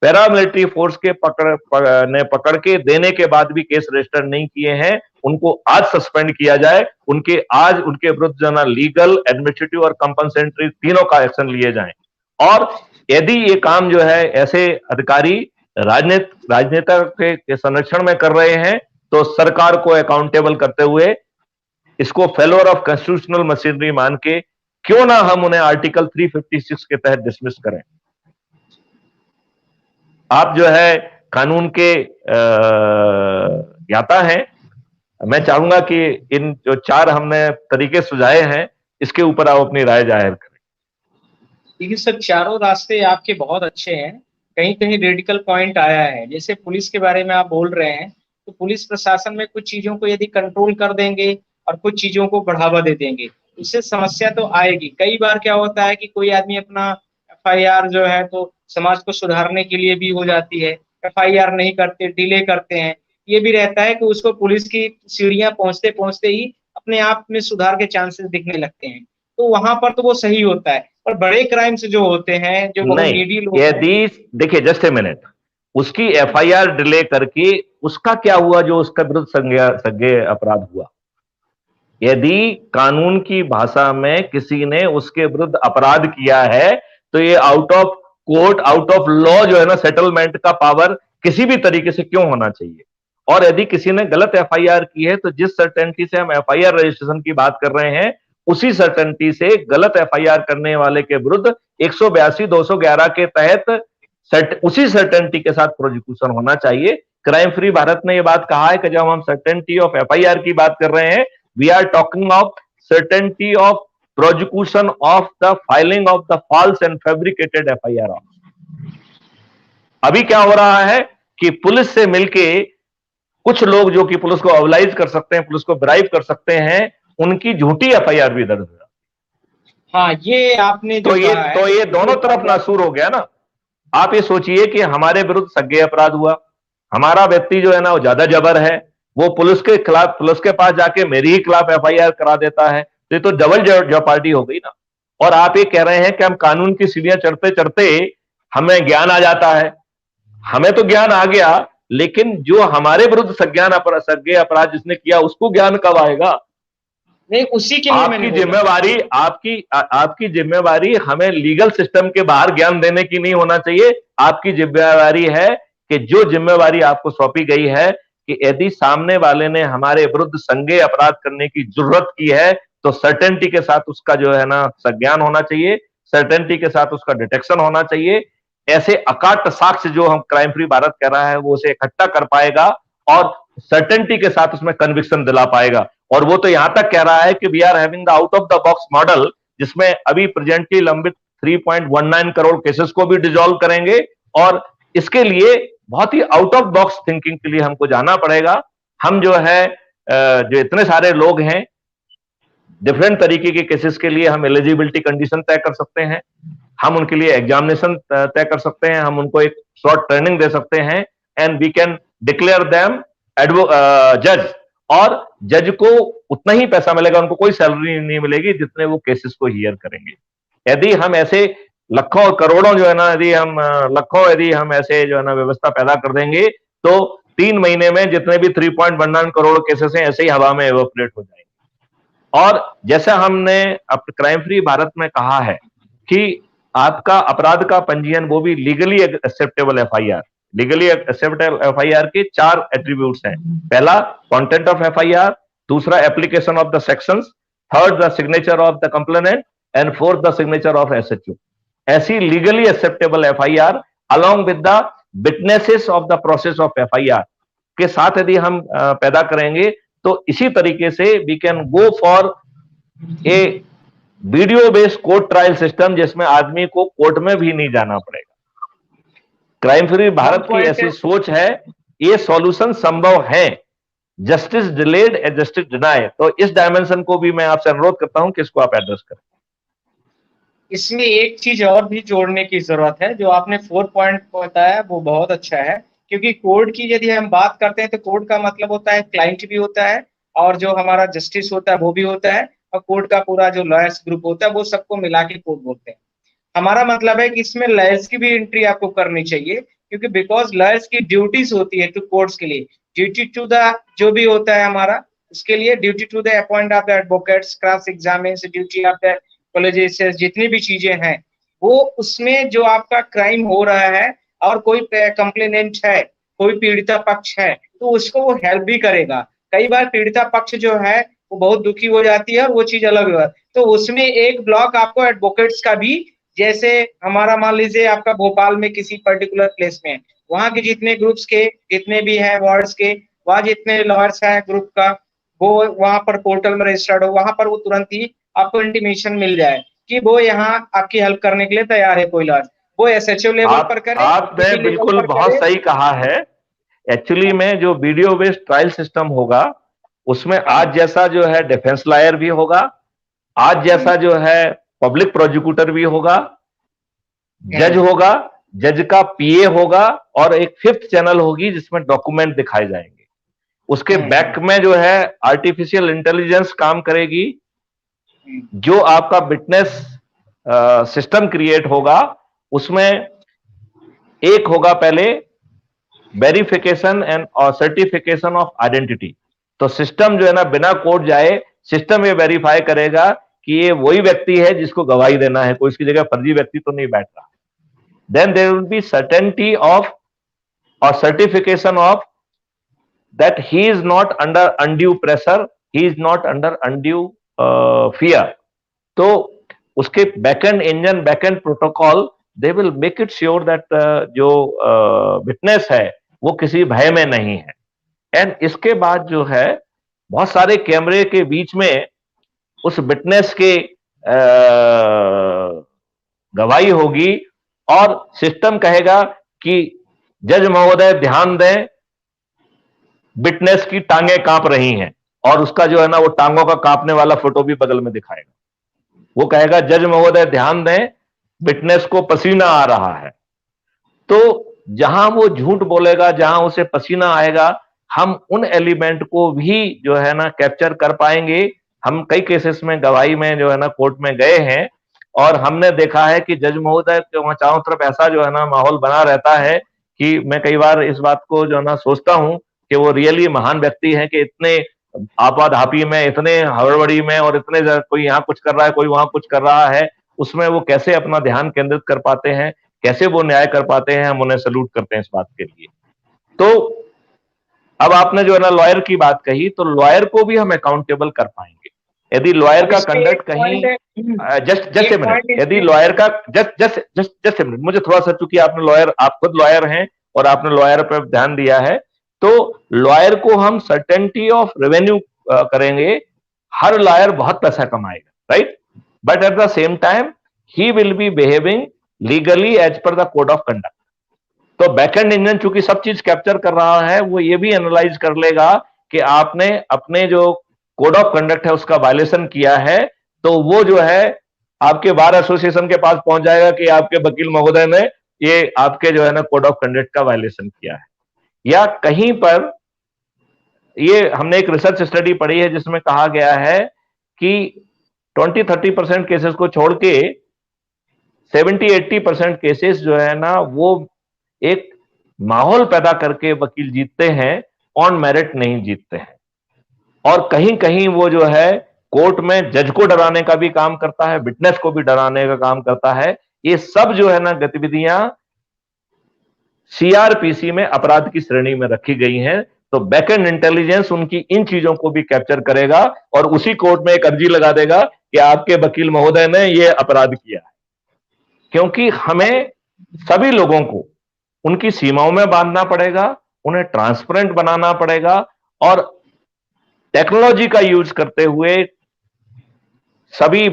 पैरामिलिट्री फोर्स के पकड़ के देने के बाद भी केस रजिस्टर नहीं किए हैं, उनको आज सस्पेंड किया जाए, उनके विरुद्ध जो है लीगल, एडमिनिस्ट्रेटिव और कंपनसेटरी तीनों का एक्शन लिए जाए। और यदि ये काम जो है ऐसे अधिकारी राजनेता के संरक्षण में कर रहे हैं तो सरकार को अकाउंटेबल करते हुए इसको फेलोर ऑफ कॉन्स्टिट्यूशनल मशीनरी मान के क्यों ना हम उन्हें आर्टिकल 356 के तहत डिसमिस करें। आप जो है कानून के ज्ञाता हैं, मैं चाहूंगा कि इन जो 4 हमने तरीके सुझाए हैं इसके ऊपर आप अपनी राय जाहिर करें। देखिए सर, चारों रास्ते आपके बहुत अच्छे हैं, कहीं कहीं रेडिकल पॉइंट आया है। जैसे पुलिस के बारे में आप बोल रहे हैं, तो पुलिस प्रशासन में कुछ चीजों को यदि कंट्रोल कर देंगे और कुछ चीजों को बढ़ावा दे देंगे, इससे समस्या तो आएगी। कई बार क्या होता है कि कोई आदमी अपना एफआईआर जो है तो समाज को सुधारने के लिए भी हो जाती है, एफआईआर नहीं करते, डिले करते हैं, ये भी रहता है कि उसको पुलिस की सीढ़ियां पहुंचते पहुंचते ही अपने आप में सुधार के चांसेस दिखने लगते हैं, तो वहां पर तो वो सही होता है। और बड़े क्राइम्स जो होते हैं, जो बहुत नीडी लोग, यदि देखिए जस्ट ए मिनट, उसकी एफआईआर डिले करके उसका क्या हुआ जो उसका विरुद्ध संज्ञेय अपराध हुआ? यदि कानून की भाषा में किसी ने उसके विरुद्ध अपराध किया है तो ये out of court, out of law जो है ना, सेटलमेंट का पावर किसी भी तरीके से क्यों होना चाहिए? और यदि किसी ने गलत एफआईआर की है तो जिस सर्टेनिटी से हम एफआईआर रजिस्ट्रेशन की बात कर रहे हैं, उसी सर्टेनिटी से गलत एफआईआर करने वाले के विरुद्ध 182 211 के तहत उसी सर्टेनिटी के साथ प्रोसिक्यूशन होना चाहिए। क्राइम फ्री भारत ने यह बात कहा है कि जब हम सर्टेनिटी ऑफ एफआईआर की बात कर रहे हैं, we are talking of certainty of prosecution of the filing of the false and fabricated FIR. अभी क्या हो रहा है कि पुलिस से मिलके कुछ लोग जो कि पुलिस को ऑबलाइज कर सकते हैं, पुलिस को ब्राइब कर सकते हैं, उनकी झूठी एफआईआर भी दर्ज हुआ। हाँ, ये आपने जो तो ये दोनों तरफ नासूर हो गया ना। आप ये सोचिए कि हमारे विरुद्ध संज्ञेय अपराध हुआ, हमारा व्यक्ति जो है ना वो ज्यादा जबर है, वो पुलिस के खिलाफ, पुलिस के पास जाके मेरी ही खिलाफ एफआईआर करा देता है, तो ये तो डबल जॉपर्डी हो गई ना। और आप ये कह रहे हैं कि हम कानून की सीढ़ियां चढ़ते चढ़ते हमें ज्ञान आ जाता है। हमें तो ज्ञान आ गया, लेकिन जो हमारे विरुद्ध संज्ञेय अपराध जिसने किया उसको ज्ञान कब आएगा? नहीं, उसी के लिए आपकी जिम्मेवारी, आपकी जिम्मेवारी हमें लीगल सिस्टम के बाहर ज्ञान देने की नहीं होना चाहिए। आपकी जिम्मेवारी है कि जो जिम्मेवारी आपको सौंपी गई है कि यदि सामने वाले ने हमारे विरुद्ध संज्ञेय अपराध करने की जरूरत की है तो सर्टेनिटी के साथ उसका जो है ना संज्ञान होना चाहिए, सर्टेनिटी के साथ उसका डिटेक्शन होना चाहिए। ऐसे अकाट साक्ष्य जो हम क्राइम फ्री भारत कह रहा है वो उसे इकट्ठा कर पाएगा और सर्टेनिटी के साथ उसमें कन्विक्शन दिला पाएगा। और वो तो यहां तक कह रहा है कि we are having the out of the box model, जिसमें अभी प्रेजेंटली लंबित 3.19 करोड़ केसेस को भी डिसॉल्व करेंगे। और इसके लिए बहुत ही आउट ऑफ बॉक्स थिंकिंग के लिए हमको जाना पड़ेगा। हम जो है जो इतने सारे लोग हैं, डिफरेंट तरीके के केसेस के लिए हम एलिजिबिलिटी कंडीशन तय कर सकते हैं, हम उनके लिए एग्जामिनेशन तय कर सकते हैं, हम उनको एक शॉर्ट ट्रेनिंग दे सकते हैं, and we can declare them जज। और जज को उतना ही पैसा मिलेगा, उनको कोई सैलरी नहीं मिलेगी जितने वो केसेस को हियर करेंगे। यदि हम ऐसे लाखों करोड़ों जो है ना, यदि हम ऐसे जो है ना व्यवस्था पैदा कर देंगे तो 3 महीने में जितने भी 3.19 करोड़ केसेस हैं ऐसे ही हवा में एवोपरेट हो जाएंगे। और जैसा हमने क्राइम फ्री भारत में कहा है कि आपका अपराध का पंजीयन वो भी legally acceptable FIR, legally acceptable FIR के 4 एट्रीब्यूट्स हैं। पहला कंटेंट ऑफ एफआईआर, दूसरा application of the sections, third the signature of the complainant and fourth the signature of SHO. ऐसी legally acceptable FIR along with the witnesses of the process of FIR के साथ यदि हम पैदा करेंगे तो इसी तरीके से we can go for a video based court trial system, जिसमें आदमी को कोर्ट में भी नहीं जाना पड़ेगा। क्राइम फ्री भारत की ऐसी सोच है, ये सॉल्यूशन संभव है। Justice delayed and justice deny, तो इस डायमेंशन को भी मैं आपसे अनुरोध करता हूं कि इसको आप एड्रेस करें। इसमें एक चीज और भी जोड़ने की जरूरत है, जो आपने 4 पॉइंट बताया वो बहुत अच्छा है, क्योंकि कोर्ट की यदि हम बात करते हैं तो कोर्ट का मतलब होता है क्लाइंट भी होता है और जो हमारा जस्टिस होता है वो भी होता है, और कोर्ट का पूरा जो लॉयर्स ग्रुप होता है वो सबको मिला के कोर्ट बोलते हैं। हमारा मतलब है कि इसमें लॉयर्स की भी एंट्री आपको करनी चाहिए, क्योंकि बिकॉज लॉयर्स की ड्यूटीज होती है टू कोर्ट्स के लिए, ड्यूटी टू द जो भी होता है हमारा, उसके लिए duty to the appoint of the advocates, cross examination, duty of the colleges, जितनी भी चीजें हैं वो, उसमें जो आपका क्राइम हो रहा है और कोई कंप्लेनेंट है, कोई पीड़िता पक्ष है, तो उसको वो हेल्प भी करेगा। कई बार पीड़िता पक्ष जो है वो बहुत दुखी हो जाती है और वो चीज अलग है, तो उसमें एक ब्लॉक आपको एडवोकेट्स का भी, जैसे हमारा मान लीजिए आपका भोपाल में किसी पर्टिकुलर प्लेस में, वहां के जितने ग्रुप्स के जितने भी हैं वार्ड्स के, वहां जितने लॉयर्स हैं ग्रुप का, वो वहां पर पोर्टल में रजिस्टर्ड हो, वहां पर वो तुरंत ही आपको इंटीमेशन मिल जाए कि वो यहाँ आपकी हेल्प करने के लिए तैयार है कोई लॉयर, वो एसएचओ लेवल पर करे। आपने बिल्कुल बहुत सही कहा है। एक्चुअली में जो वीडियो बेस्ड ट्रायल सिस्टम होगा उसमें आज जैसा जो है डिफेंस लॉयर भी होगा, आज जैसा जो है पब्लिक प्रोसिक्यूटर भी होगा, जज होगा, जज का पीए होगा, और एक 5th चैनल होगी जिसमें डॉक्यूमेंट दिखाए जाएंगे। उसके बैक में जो है आर्टिफिशियल इंटेलिजेंस काम करेगी। जो आपका विटनेस सिस्टम क्रिएट होगा उसमें एक होगा पहले वेरिफिकेशन एंड और सर्टिफिकेशन ऑफ आइडेंटिटी। तो सिस्टम जो है ना बिना कोर्ट जाए सिस्टम ये वेरीफाई करेगा कि ये वही व्यक्ति है जिसको गवाही देना है, कोई इसकी जगह फर्जी व्यक्ति तो नहीं बैठ रहा। Then there will be certainty of और certification of that he is not under undue pressure, he is not under undue fear. तो उसके backend engine, backend protocol, they will make it sure that जो विटनेस है वो किसी भय में नहीं है। एंड इसके बाद जो है बहुत सारे कैमरे के बीच में उस विटनेस के गवाही होगी और सिस्टम कहेगा कि जज महोदय ध्यान दें, विटनेस की टांगे कांप रही हैं, और उसका जो है ना वो टांगों का कांपने वाला फोटो भी बगल में दिखाएगा। वो कहेगा जज महोदय ध्यान दें, विटनेस को पसीना आ रहा है। तो जहां वो झूठ बोलेगा, जहां उसे पसीना आएगा, हम उन एलिमेंट को भी जो है ना कैप्चर कर पाएंगे। हम कई केसेस में गवाही में जो है ना कोर्ट में गए हैं और हमने देखा है कि जज महोदय के वहां चारों तरफ ऐसा जो है ना माहौल बना रहता है कि मैं कई बार इस बात को जो है ना सोचता हूं कि वो रियली महान व्यक्ति हैं कि इतने आपाधापी में, इतने हड़बड़ी में और इतने कोई यहाँ कुछ कर रहा है, कोई वहां कुछ कर रहा है, उसमें वो कैसे अपना ध्यान केंद्रित कर पाते हैं, कैसे वो न्याय कर पाते हैं। हम उन्हें सल्यूट करते हैं इस बात के लिए। तो अब आपने जो है ना लॉयर की बात कही, तो लॉयर को भी हम अकाउंटेबल कर पाएंगे। यदि लॉयर का कंडक्ट कहीं जस्ट ए मिनट, यदि लॉयर का जस्ट ए मिनट, मुझे थोड़ा सा, चूंकि आपने लॉयर, आप खुद लॉयर हैं और आपने लॉयर पर ध्यान दिया है, तो लॉयर को हम सर्टेनिटी ऑफ रेवेन्यू करेंगे। हर लॉयर बहुत पैसा कमाएगा, right, but at the same time he will be behaving legally as per the code of conduct. तो बैकएंड इंजन चूंकि सब चीज कैप्चर कर रहा है, वो ये भी एनालाइज कर लेगा कि आपने अपने जो कोड ऑफ कंडक्ट है उसका वायलेशन किया है, तो वो जो है आपके बार एसोसिएशन के पास पहुंच जाएगा कि आपके वकील महोदय ने ये आपके जो है ना कोड ऑफ कंडक्ट का वायलेशन किया है। या कहीं पर ये हमने एक रिसर्च स्टडी पढ़ी है जिसमें कहा गया है कि 20-30% केसेस को छोड़ के 70-80% केसेस जो है ना वो एक माहौल पैदा करके वकील जीतते हैं, ऑन मेरिट नहीं जीतते हैं। और कहीं कहीं वो जो है कोर्ट में जज को डराने का भी काम करता है, विटनेस को भी डराने का काम करता है। ये सब जो है ना गतिविधियां सीआरपीसी में अपराध की श्रेणी में रखी गई हैं। तो बैकएंड इंटेलिजेंस उनकी इन चीजों को भी कैप्चर करेगा और उसी कोर्ट में एक अर्जी लगा देगा कि आपके वकील महोदय ने यह अपराध किया है। क्योंकि हमें सभी लोगों को उनकी सीमाओं में बांधना पड़ेगा, उन्हें ट्रांसपेरेंट बनाना पड़ेगा और टेक्नोलॉजी का यूज करते हुए, सभी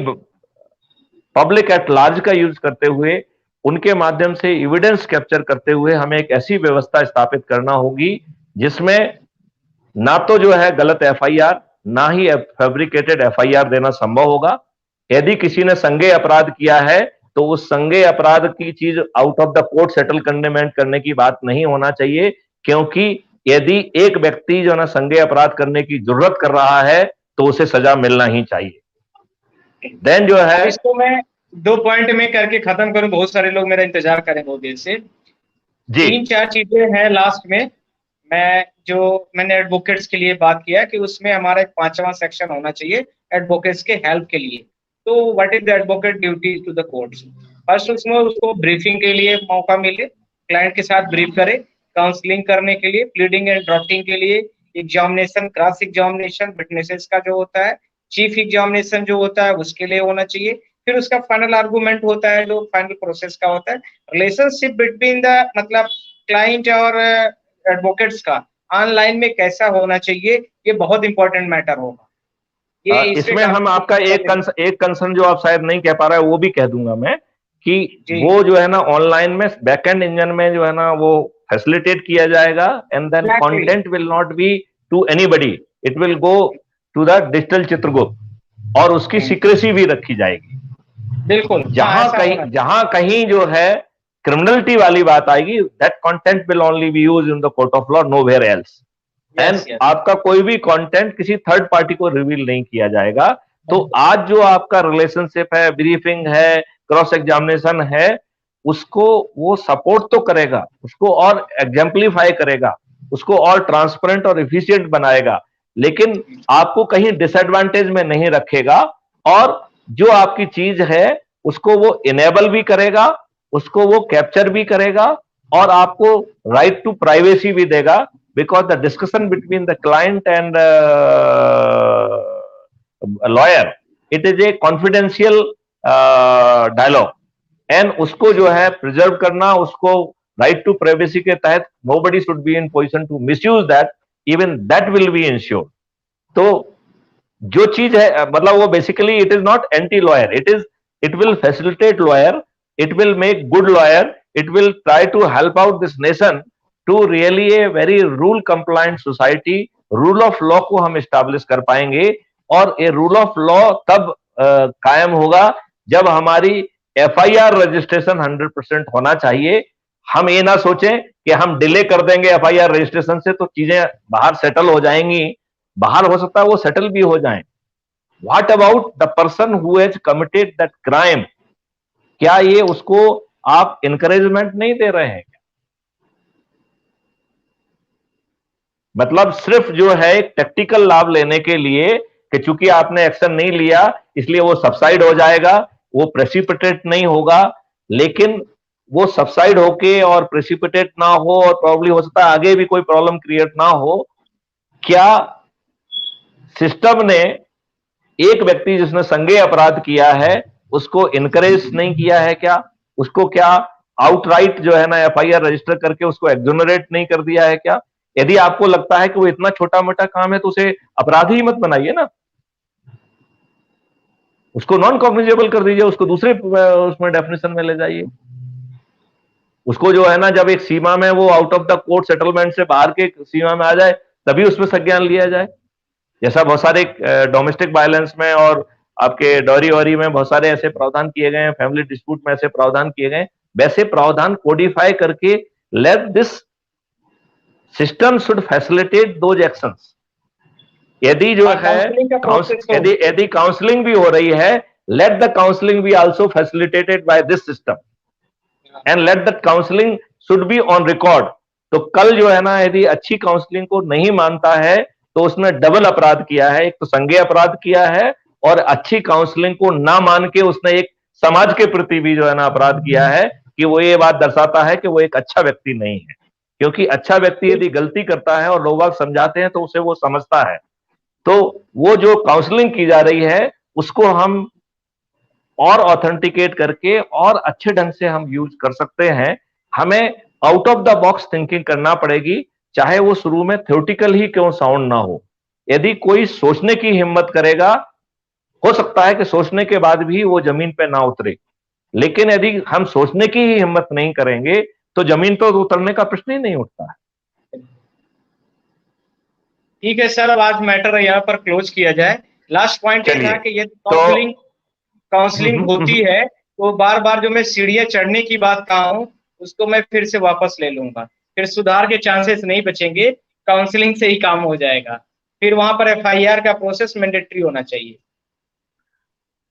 पब्लिक एट लार्ज का यूज करते हुए, उनके माध्यम से एविडेंस कैप्चर करते हुए हमें एक ऐसी व्यवस्था स्थापित करना होगी जिसमें ना तो जो है गलत एफआईआर, ना ही फैब्रिकेटेड एफआईआर देना संभव होगा। यदि किसी ने संज्ञेय अपराध किया है तो उस संज्ञेय अपराध की चीज out of the court settle करने की बात नहीं होना चाहिए, क्योंकि यदि एक व्यक्ति जो है ना संज्ञेय अपराध करने की जरूरत कर रहा है तो उसे सजा मिलना ही चाहिए। देन जो है, इसको मैं 2 पॉइंट में करके खत्म करूं, बहुत सारे लोग मेरा इंतजार करें बहुत देर से। जी 3-4 चीजें हैं लास्ट में। मैंने एडवोकेट्स के लिए बात किया कि उसमें हमारा एक 5वां सेक्शन होना चाहिए एडवोकेट्स के हेल्प के लिए। तो what is the advocate duty to the courts? First उसमें उसको ब्रीफिंग के लिए मौका मिले, क्लाइंट के साथ ब्रीफ करे, काउंसलिंग करने के लिए, प्लीडिंग एंड ड्राफ्टिंग के लिए, एग्जामिनेशन, क्रॉस एग्जामिनेशन विटनेसेस का जो होता है, चीफ एग्जामिनेशन जो होता है उसके लिए होना चाहिए। फिर उसका फाइनल आर्गूमेंट होता है जो फाइनल प्रोसेस का होता है। रिलेशनशिप बिटवीन द मतलब क्लाइंट और एडवोकेट्स का ऑनलाइन में कैसा होना चाहिए, ये बहुत इंपॉर्टेंट मैटर होगा। ये इसमें हम आपका एक कंसर्न जो आप शायद नहीं कह पा रहे हैं वो भी कह दूंगा मैं, कि वो जो है ना ऑनलाइन में बैकएंड इंजन में जो है ना वो फैसिलिटेट किया जाएगा and then content will not be to anybody, it will go to the digital Chitragupta और उसकी सीक्रेसी भी रखी जाएगी। बिल्कुल, जहां कहीं जो है क्रिमिनलिटी वाली बात आएगी, that content will only be used in the court of law, nowhere else. And आपका कोई भी कंटेंट किसी थर्ड पार्टी को रिवील नहीं किया जाएगा। तो आज जो आपका रिलेशनशिप है, ब्रीफिंग है, क्रॉस एग्जामिनेशन है, उसको वो सपोर्ट तो करेगा, उसको और एग्जाम्पलीफाई करेगा, उसको और ट्रांसपेरेंट और एफिशिएंट बनाएगा, लेकिन आपको कहीं डिसएडवांटेज में नहीं रखेगा। और जो आपकी चीज है उसको वो इनेबल भी करेगा, उसको वो कैप्चर भी करेगा, और आपको राइट टू प्राइवेसी भी देगा, because the discussion between the client and lawyer, it is a confidential dialogue, and उसको जो है प्रिजर्व करना, उसको राइट टू प्राइवेसी के तहत nobody should be in position to misuse that, even that will be ensure. तो जो चीज है, मतलब वो basically it is not anti lawyer, it will facilitate lawyer, it will make good lawyer, it will try to help out this nation to really a very rule compliant society. Rule of law को हम स्टैब्लिश कर पाएंगे, और ए रूल ऑफ लॉ तब कायम होगा जब हमारी एफआईआर रजिस्ट्रेशन 100% होना चाहिए। हम ये ना सोचें कि हम डिले कर देंगे एफआईआर रजिस्ट्रेशन से तो चीजें बाहर सेटल हो जाएंगी, बाहर हो सकता है वो सेटल भी हो जाएं। What about the person who has committed that crime? क्या ये उसको आप इंकरेजमेंट नहीं दे रहे हैं? मतलब सिर्फ जो है एक टेक्टिकल लाभ लेने के लिए कि चूंकि आपने एक्शन नहीं लिया इसलिए वो सबसाइड हो जाएगा, वो प्रेसिपिटेट नहीं होगा। लेकिन वो सबसाइड होके और प्रेसिपिटेट ना हो, और प्रॉब्ली हो सकता है आगे भी कोई प्रॉब्लम क्रिएट ना हो। क्या सिस्टम ने एक व्यक्ति जिसने संज्ञेय अपराध किया है उसको इनकरेज नहीं किया है? क्या उसको क्या आउटराइट जो है ना एफआईआर रजिस्टर करके उसको एक्सोनरेट नहीं कर दिया है? क्या यदि आपको लगता है कि वो इतना छोटा मोटा काम है तो उसे अपराधी ही मत बनाइए ना, उसको नॉन कॉग्निजेबल कर दीजिए, उसको दूसरे उसमें डेफिनेशन में ले जाइए। उसको जो है ना जब एक सीमा में वो out of the court settlement से बाहर के सीमा में आ जाए तभी उसमें संज्ञान लिया जाए। जैसा बहुत सारे डोमेस्टिक वायलेंस में और आपके डॉरी वॉरी में बहुत सारे ऐसे प्रावधान किए गए हैं, फैमिली डिस्प्यूट में ऐसे प्रावधान किए गए, वैसे प्रावधान कोडिफाई करके let this system should facilitate those actions. यदि जो है यदि काउंसलिंग भी हो रही है, let the counselling be also facilitated by this system and let the counselling should be on record. तो कल जो है ना यदि अच्छी काउंसलिंग को नहीं मानता है तो उसने डबल अपराध किया है, एक तो संज्ञेय अपराध किया है और अच्छी काउंसलिंग को ना मान के उसने एक समाज के प्रति भी जो है ना अपराध किया है, कि वो ये बात दर्शाता है कि वो एक अच्छा व्यक्ति नहीं है। क्योंकि अच्छा व्यक्ति यदि गलती करता है और लोग समझाते हैं तो उसे वो समझता है। तो वो जो काउंसलिंग की जा रही है उसको हम और ऑथेंटिकेट करके और अच्छे ढंग से हम यूज कर सकते हैं। हमें out of the box thinking करना पड़ेगी, चाहे वो शुरू में थ्योरेटिकल ही क्यों साउंड ना हो। यदि कोई सोचने की हिम्मत करेगा, हो सकता है कि सोचने के बाद भी वो जमीन पे ना उतरे, लेकिन यदि हम सोचने की ही हिम्मत नहीं करेंगे तो जमीन पर तो उतरने का प्रश्न ही नहीं उठता है। ठीक है सर, अब आज मैटर यहाँ पर क्लोज किया जाए। लास्ट पॉइंट ये था कि ये काउंसलिंग होती है तो बार बार जो मैं सीढ़ियां चढ़ने की बात कहा हूं उसको मैं फिर से वापस ले लूंगा, फिर सुधार के चांसेस नहीं बचेंगे, काउंसलिंग से ही काम हो जाएगा। फिर वहां पर एफआईआर का प्रोसेस मैंडेटरी होना चाहिए।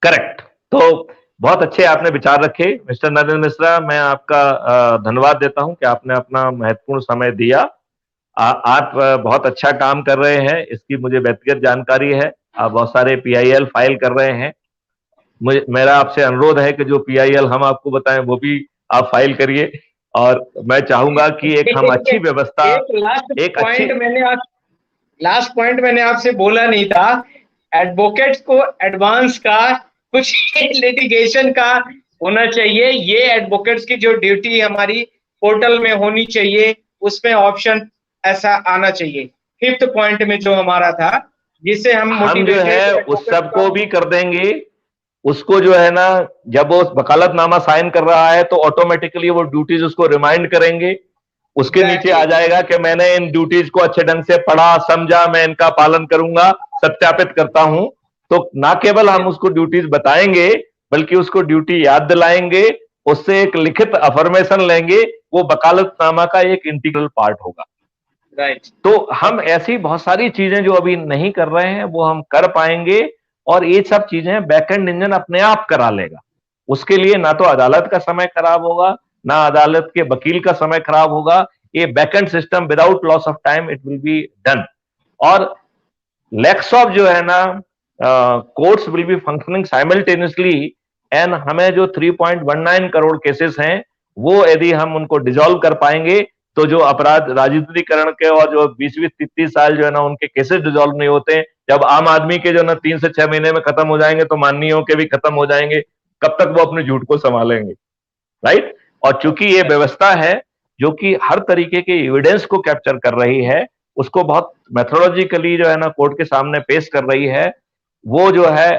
करेक्ट। तो बहुत अच्छे आपने विचार रखे मिस्टर नरेंद्र मिश्रा, मैं आपका धन्यवाद देता हूं कि आपने अपना महत्वपूर्ण समय दिया। आप बहुत अच्छा काम कर रहे हैं, इसकी मुझे व्यक्तिगत जानकारी है। आप बहुत सारे पीआईएल फाइल कर रहे हैं। मेरा आपसे अनुरोध है कि जो पीआईएल हम आपको बताएं वो भी आप फाइल करिए, और मैं चाहूंगा कि एक हम अच्छी व्यवस्था लास्ट पॉइंट मैंने आपसे बोला नहीं था, एडवोकेट्स को एडवांस का कुछ लिटिगेशन का होना चाहिए। ये एडवोकेट्स की जो ड्यूटी हमारी पोर्टल में होनी चाहिए उसमें ऑप्शन ऐसा आना चाहिए। फिफ्थ पॉइंट में जो हमारा था जिसे हम जो है उस सबको भी कर देंगे। उसको जो है ना जब वो वकालतनामा साइन कर रहा है तो ऑटोमेटिकली वो ड्यूटीज उसको रिमाइंड करेंगे। उसके नीचे आ जाएगा कि मैंने इन ड्यूटीज को अच्छे ढंग से पढ़ा समझा, मैं इनका पालन करूंगा, सत्यापित करता हूं। तो ना केवल हम उसको ड्यूटीज बताएंगे बल्कि उसको ड्यूटी याद दिलाएंगे, उससे एक लिखित अफर्मेशन लेंगे, वो वकालतनामा का एक इंटीग्रल पार्ट होगा। राइट। तो हम ऐसी बहुत सारी चीजें जो अभी नहीं कर रहे हैं वो हम कर पाएंगे, और ये सब चीजें बैकएंड इंजन अपने आप करा लेगा। उसके लिए ना तो अदालत का समय खराब होगा, ना अदालत के वकील का समय खराब होगा। ये backend system without loss of time it will be done. और लैक्स ऑफ जो है ना courts will be functioning simultaneously, and हमें जो 3.19 करोड़ केसेस हैं वो यदि हम उनको डिसॉल्व कर पाएंगे तो जो अपराध राजनीतिकरण के और जो 20-30 साल जो है ना उनके केसेस डिसॉल्व नहीं होते, जब आम आदमी के जो ना 3 से 6 महीने में खत्म हो जाएंगे तो माननीयों के भी खत्म हो जाएंगे। कब तक वो अपने झूठ को संभालेंगे, राइट? और चूंकि ये व्यवस्था है जो कि हर तरीके के एविडेंस को कैप्चर कर रही है, उसको बहुत मेथोडोलॉजिकली जो है ना कोर्ट के सामने पेश कर रही है, वो जो है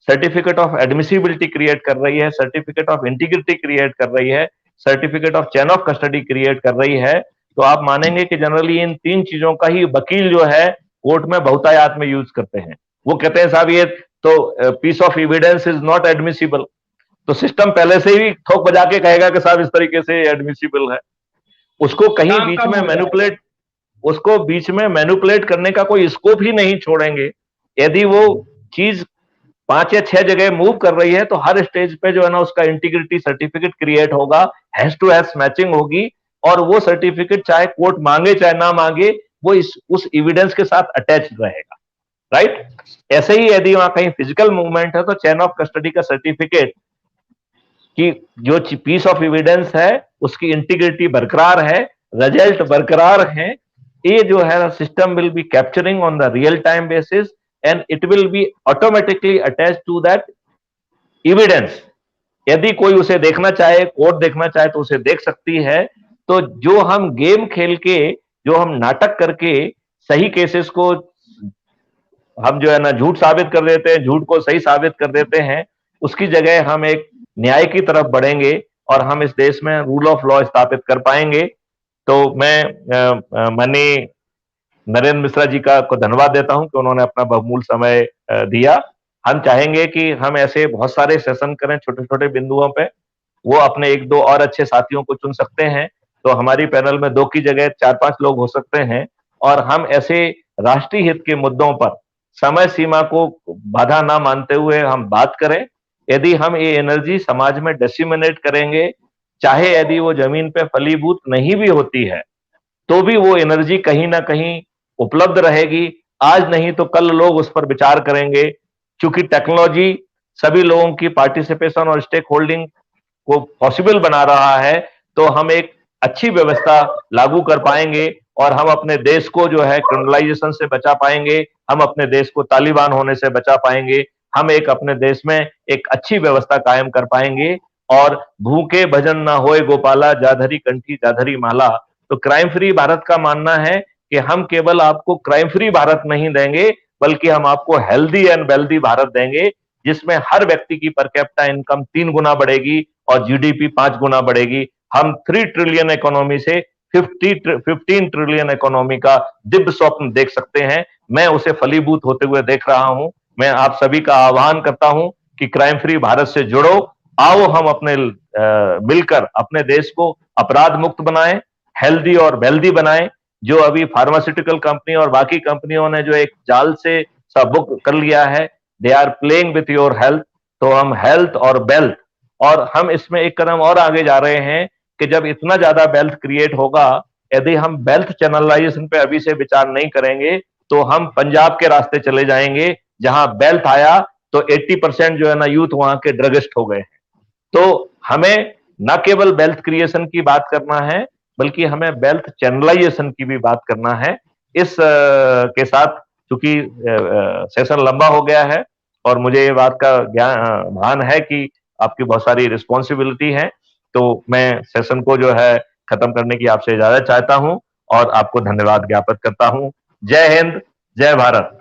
सर्टिफिकेट ऑफ एडमिसिबिलिटी क्रिएट कर रही है, सर्टिफिकेट ऑफ इंटीग्रिटी क्रिएट कर रही है, certificate of chain of custody create कर रही है, तो आप मानेंगे कि जनरली इन 3 चीजों का ही वकील जो है कोर्ट में बहुतायत में यूज करते हैं। वो कहते हैं साहब ये तो piece of evidence is not admissible, तो सिस्टम पहले से ही ठोक बजा के कहेगा कि साहब इस तरीके से एडमिसिबल है। उसको कहीं बीच में मैनिपुलेट, उसको बीच में मैनिपुलेट करने का कोई स्कोप ही नहीं छोड़ेंगे। यदि वो चीज 5 या 6 जगह मूव कर रही है तो हर स्टेज पे जो है ना उसका इंटीग्रिटी सर्टिफिकेट क्रिएट होगा, हैज टू हैज मैचिंग होगी, और वो सर्टिफिकेट चाहे कोर्ट मांगे चाहे ना मांगे वो उस एविडेंस के साथ अटैच रहेगा, राइट? ऐसे ही यदि वहां कहीं फिजिकल मूवमेंट है तो चेन ऑफ कस्टडी का सर्टिफिकेट कि जो पीस ऑफ एविडेंस है उसकी इंटीग्रिटी बरकरार है, रिजल्ट बरकरार है, ये जो है system will be capturing on the real time basis and it will be automatically attached to that evidence. यदि कोई उसे देखना चाहे, कोर्ट देखना चाहे तो उसे देख सकती है। तो जो हम गेम खेल के, जो हम नाटक करके सही केसेस को हम जो है ना झूठ साबित कर देते हैं, झूठ को सही साबित कर देते हैं, उसकी जगह हम एक न्याय की तरफ बढ़ेंगे और हम इस देश में रूल ऑफ लॉ स्थापित कर पाएंगे। तो मैं माननीय नरेंद्र मिश्रा जी को धन्यवाद देता हूं कि उन्होंने अपना बहुमूल्य समय दिया। हम चाहेंगे कि हम ऐसे बहुत सारे सेशन करें छोटे छोटे बिंदुओं पे, वो अपने 1-2 और अच्छे साथियों को चुन सकते हैं, तो हमारी पैनल में 2 की जगह 4-5 लोग हो सकते हैं, और हम ऐसे राष्ट्रीय हित के मुद्दों पर समय सीमा को बाधा ना मानते हुए हम बात करें। यदि हम ये एनर्जी समाज में डिसिमिनेट करेंगे, चाहे यदि वो जमीन पे फलीभूत नहीं भी होती है तो भी वो एनर्जी कहीं ना कहीं उपलब्ध रहेगी। आज नहीं तो कल लोग उस पर विचार करेंगे, क्योंकि टेक्नोलॉजी सभी लोगों की पार्टिसिपेशन और स्टेक होल्डिंग को पॉसिबल बना रहा है, तो हम एक अच्छी व्यवस्था लागू कर पाएंगे और हम अपने देश को जो है क्रिमिनलाइजेशन से बचा पाएंगे, हम अपने देश को तालिबान होने से बचा पाएंगे, हम एक अपने देश में एक अच्छी व्यवस्था कायम कर पाएंगे। और भूखे भजन ना होए गोपाला, जाधरी कंठी जाधरी माला। तो क्राइम फ्री भारत का मानना है कि हम केवल आपको क्राइम फ्री भारत नहीं देंगे, बल्कि हम आपको हेल्दी एंड वेल्दी भारत देंगे, जिसमें हर व्यक्ति की पर कैपिटा इनकम 3 गुना बढ़ेगी और जीडीपी 5 गुना बढ़ेगी। हम 3 ट्रिलियन इकोनॉमी से 15 ट्रिलियन इकोनॉमी का दिव्य स्वप्न देख सकते हैं। मैं उसे फलीभूत होते हुए देख रहा हूं। मैं आप सभी का आह्वान करता हूं कि क्राइम फ्री भारत से जुड़ो, आओ हम अपने मिलकर अपने देश को अपराध मुक्त बनाएं, हेल्दी और वेल्दी बनाएं। जो अभी फार्मास्यूटिकल कंपनी और बाकी कंपनियों ने जो एक जाल से सब बुक कर लिया है, they are playing with your health, तो हम हेल्थ और वेल्थ, और हम इसमें एक कदम और आगे जा रहे हैं कि जब इतना ज्यादा वेल्थ क्रिएट होगा, यदि हम वेल्थ चैनलाइजेशन पे अभी से विचार नहीं करेंगे तो हम पंजाब के रास्ते चले जाएंगे, जहां वेल्थ आया तो 80% जो है ना यूथ वहां के ड्रगिस्ट हो गए। तो हमें न केवल वेल्थ क्रिएशन की बात करना है, बल्कि हमें वेल्थ चैनलाइजेशन की भी बात करना है। इस के साथ, चूंकि सेशन लंबा हो गया है और मुझे ये बात का भान है कि आपकी बहुत सारी रिस्पॉन्सिबिलिटी है, तो मैं सेशन को जो है खत्म करने की आपसे इजाजत चाहता हूं और आपको धन्यवाद ज्ञापित करता हूं। जय हिंद, जय भारत।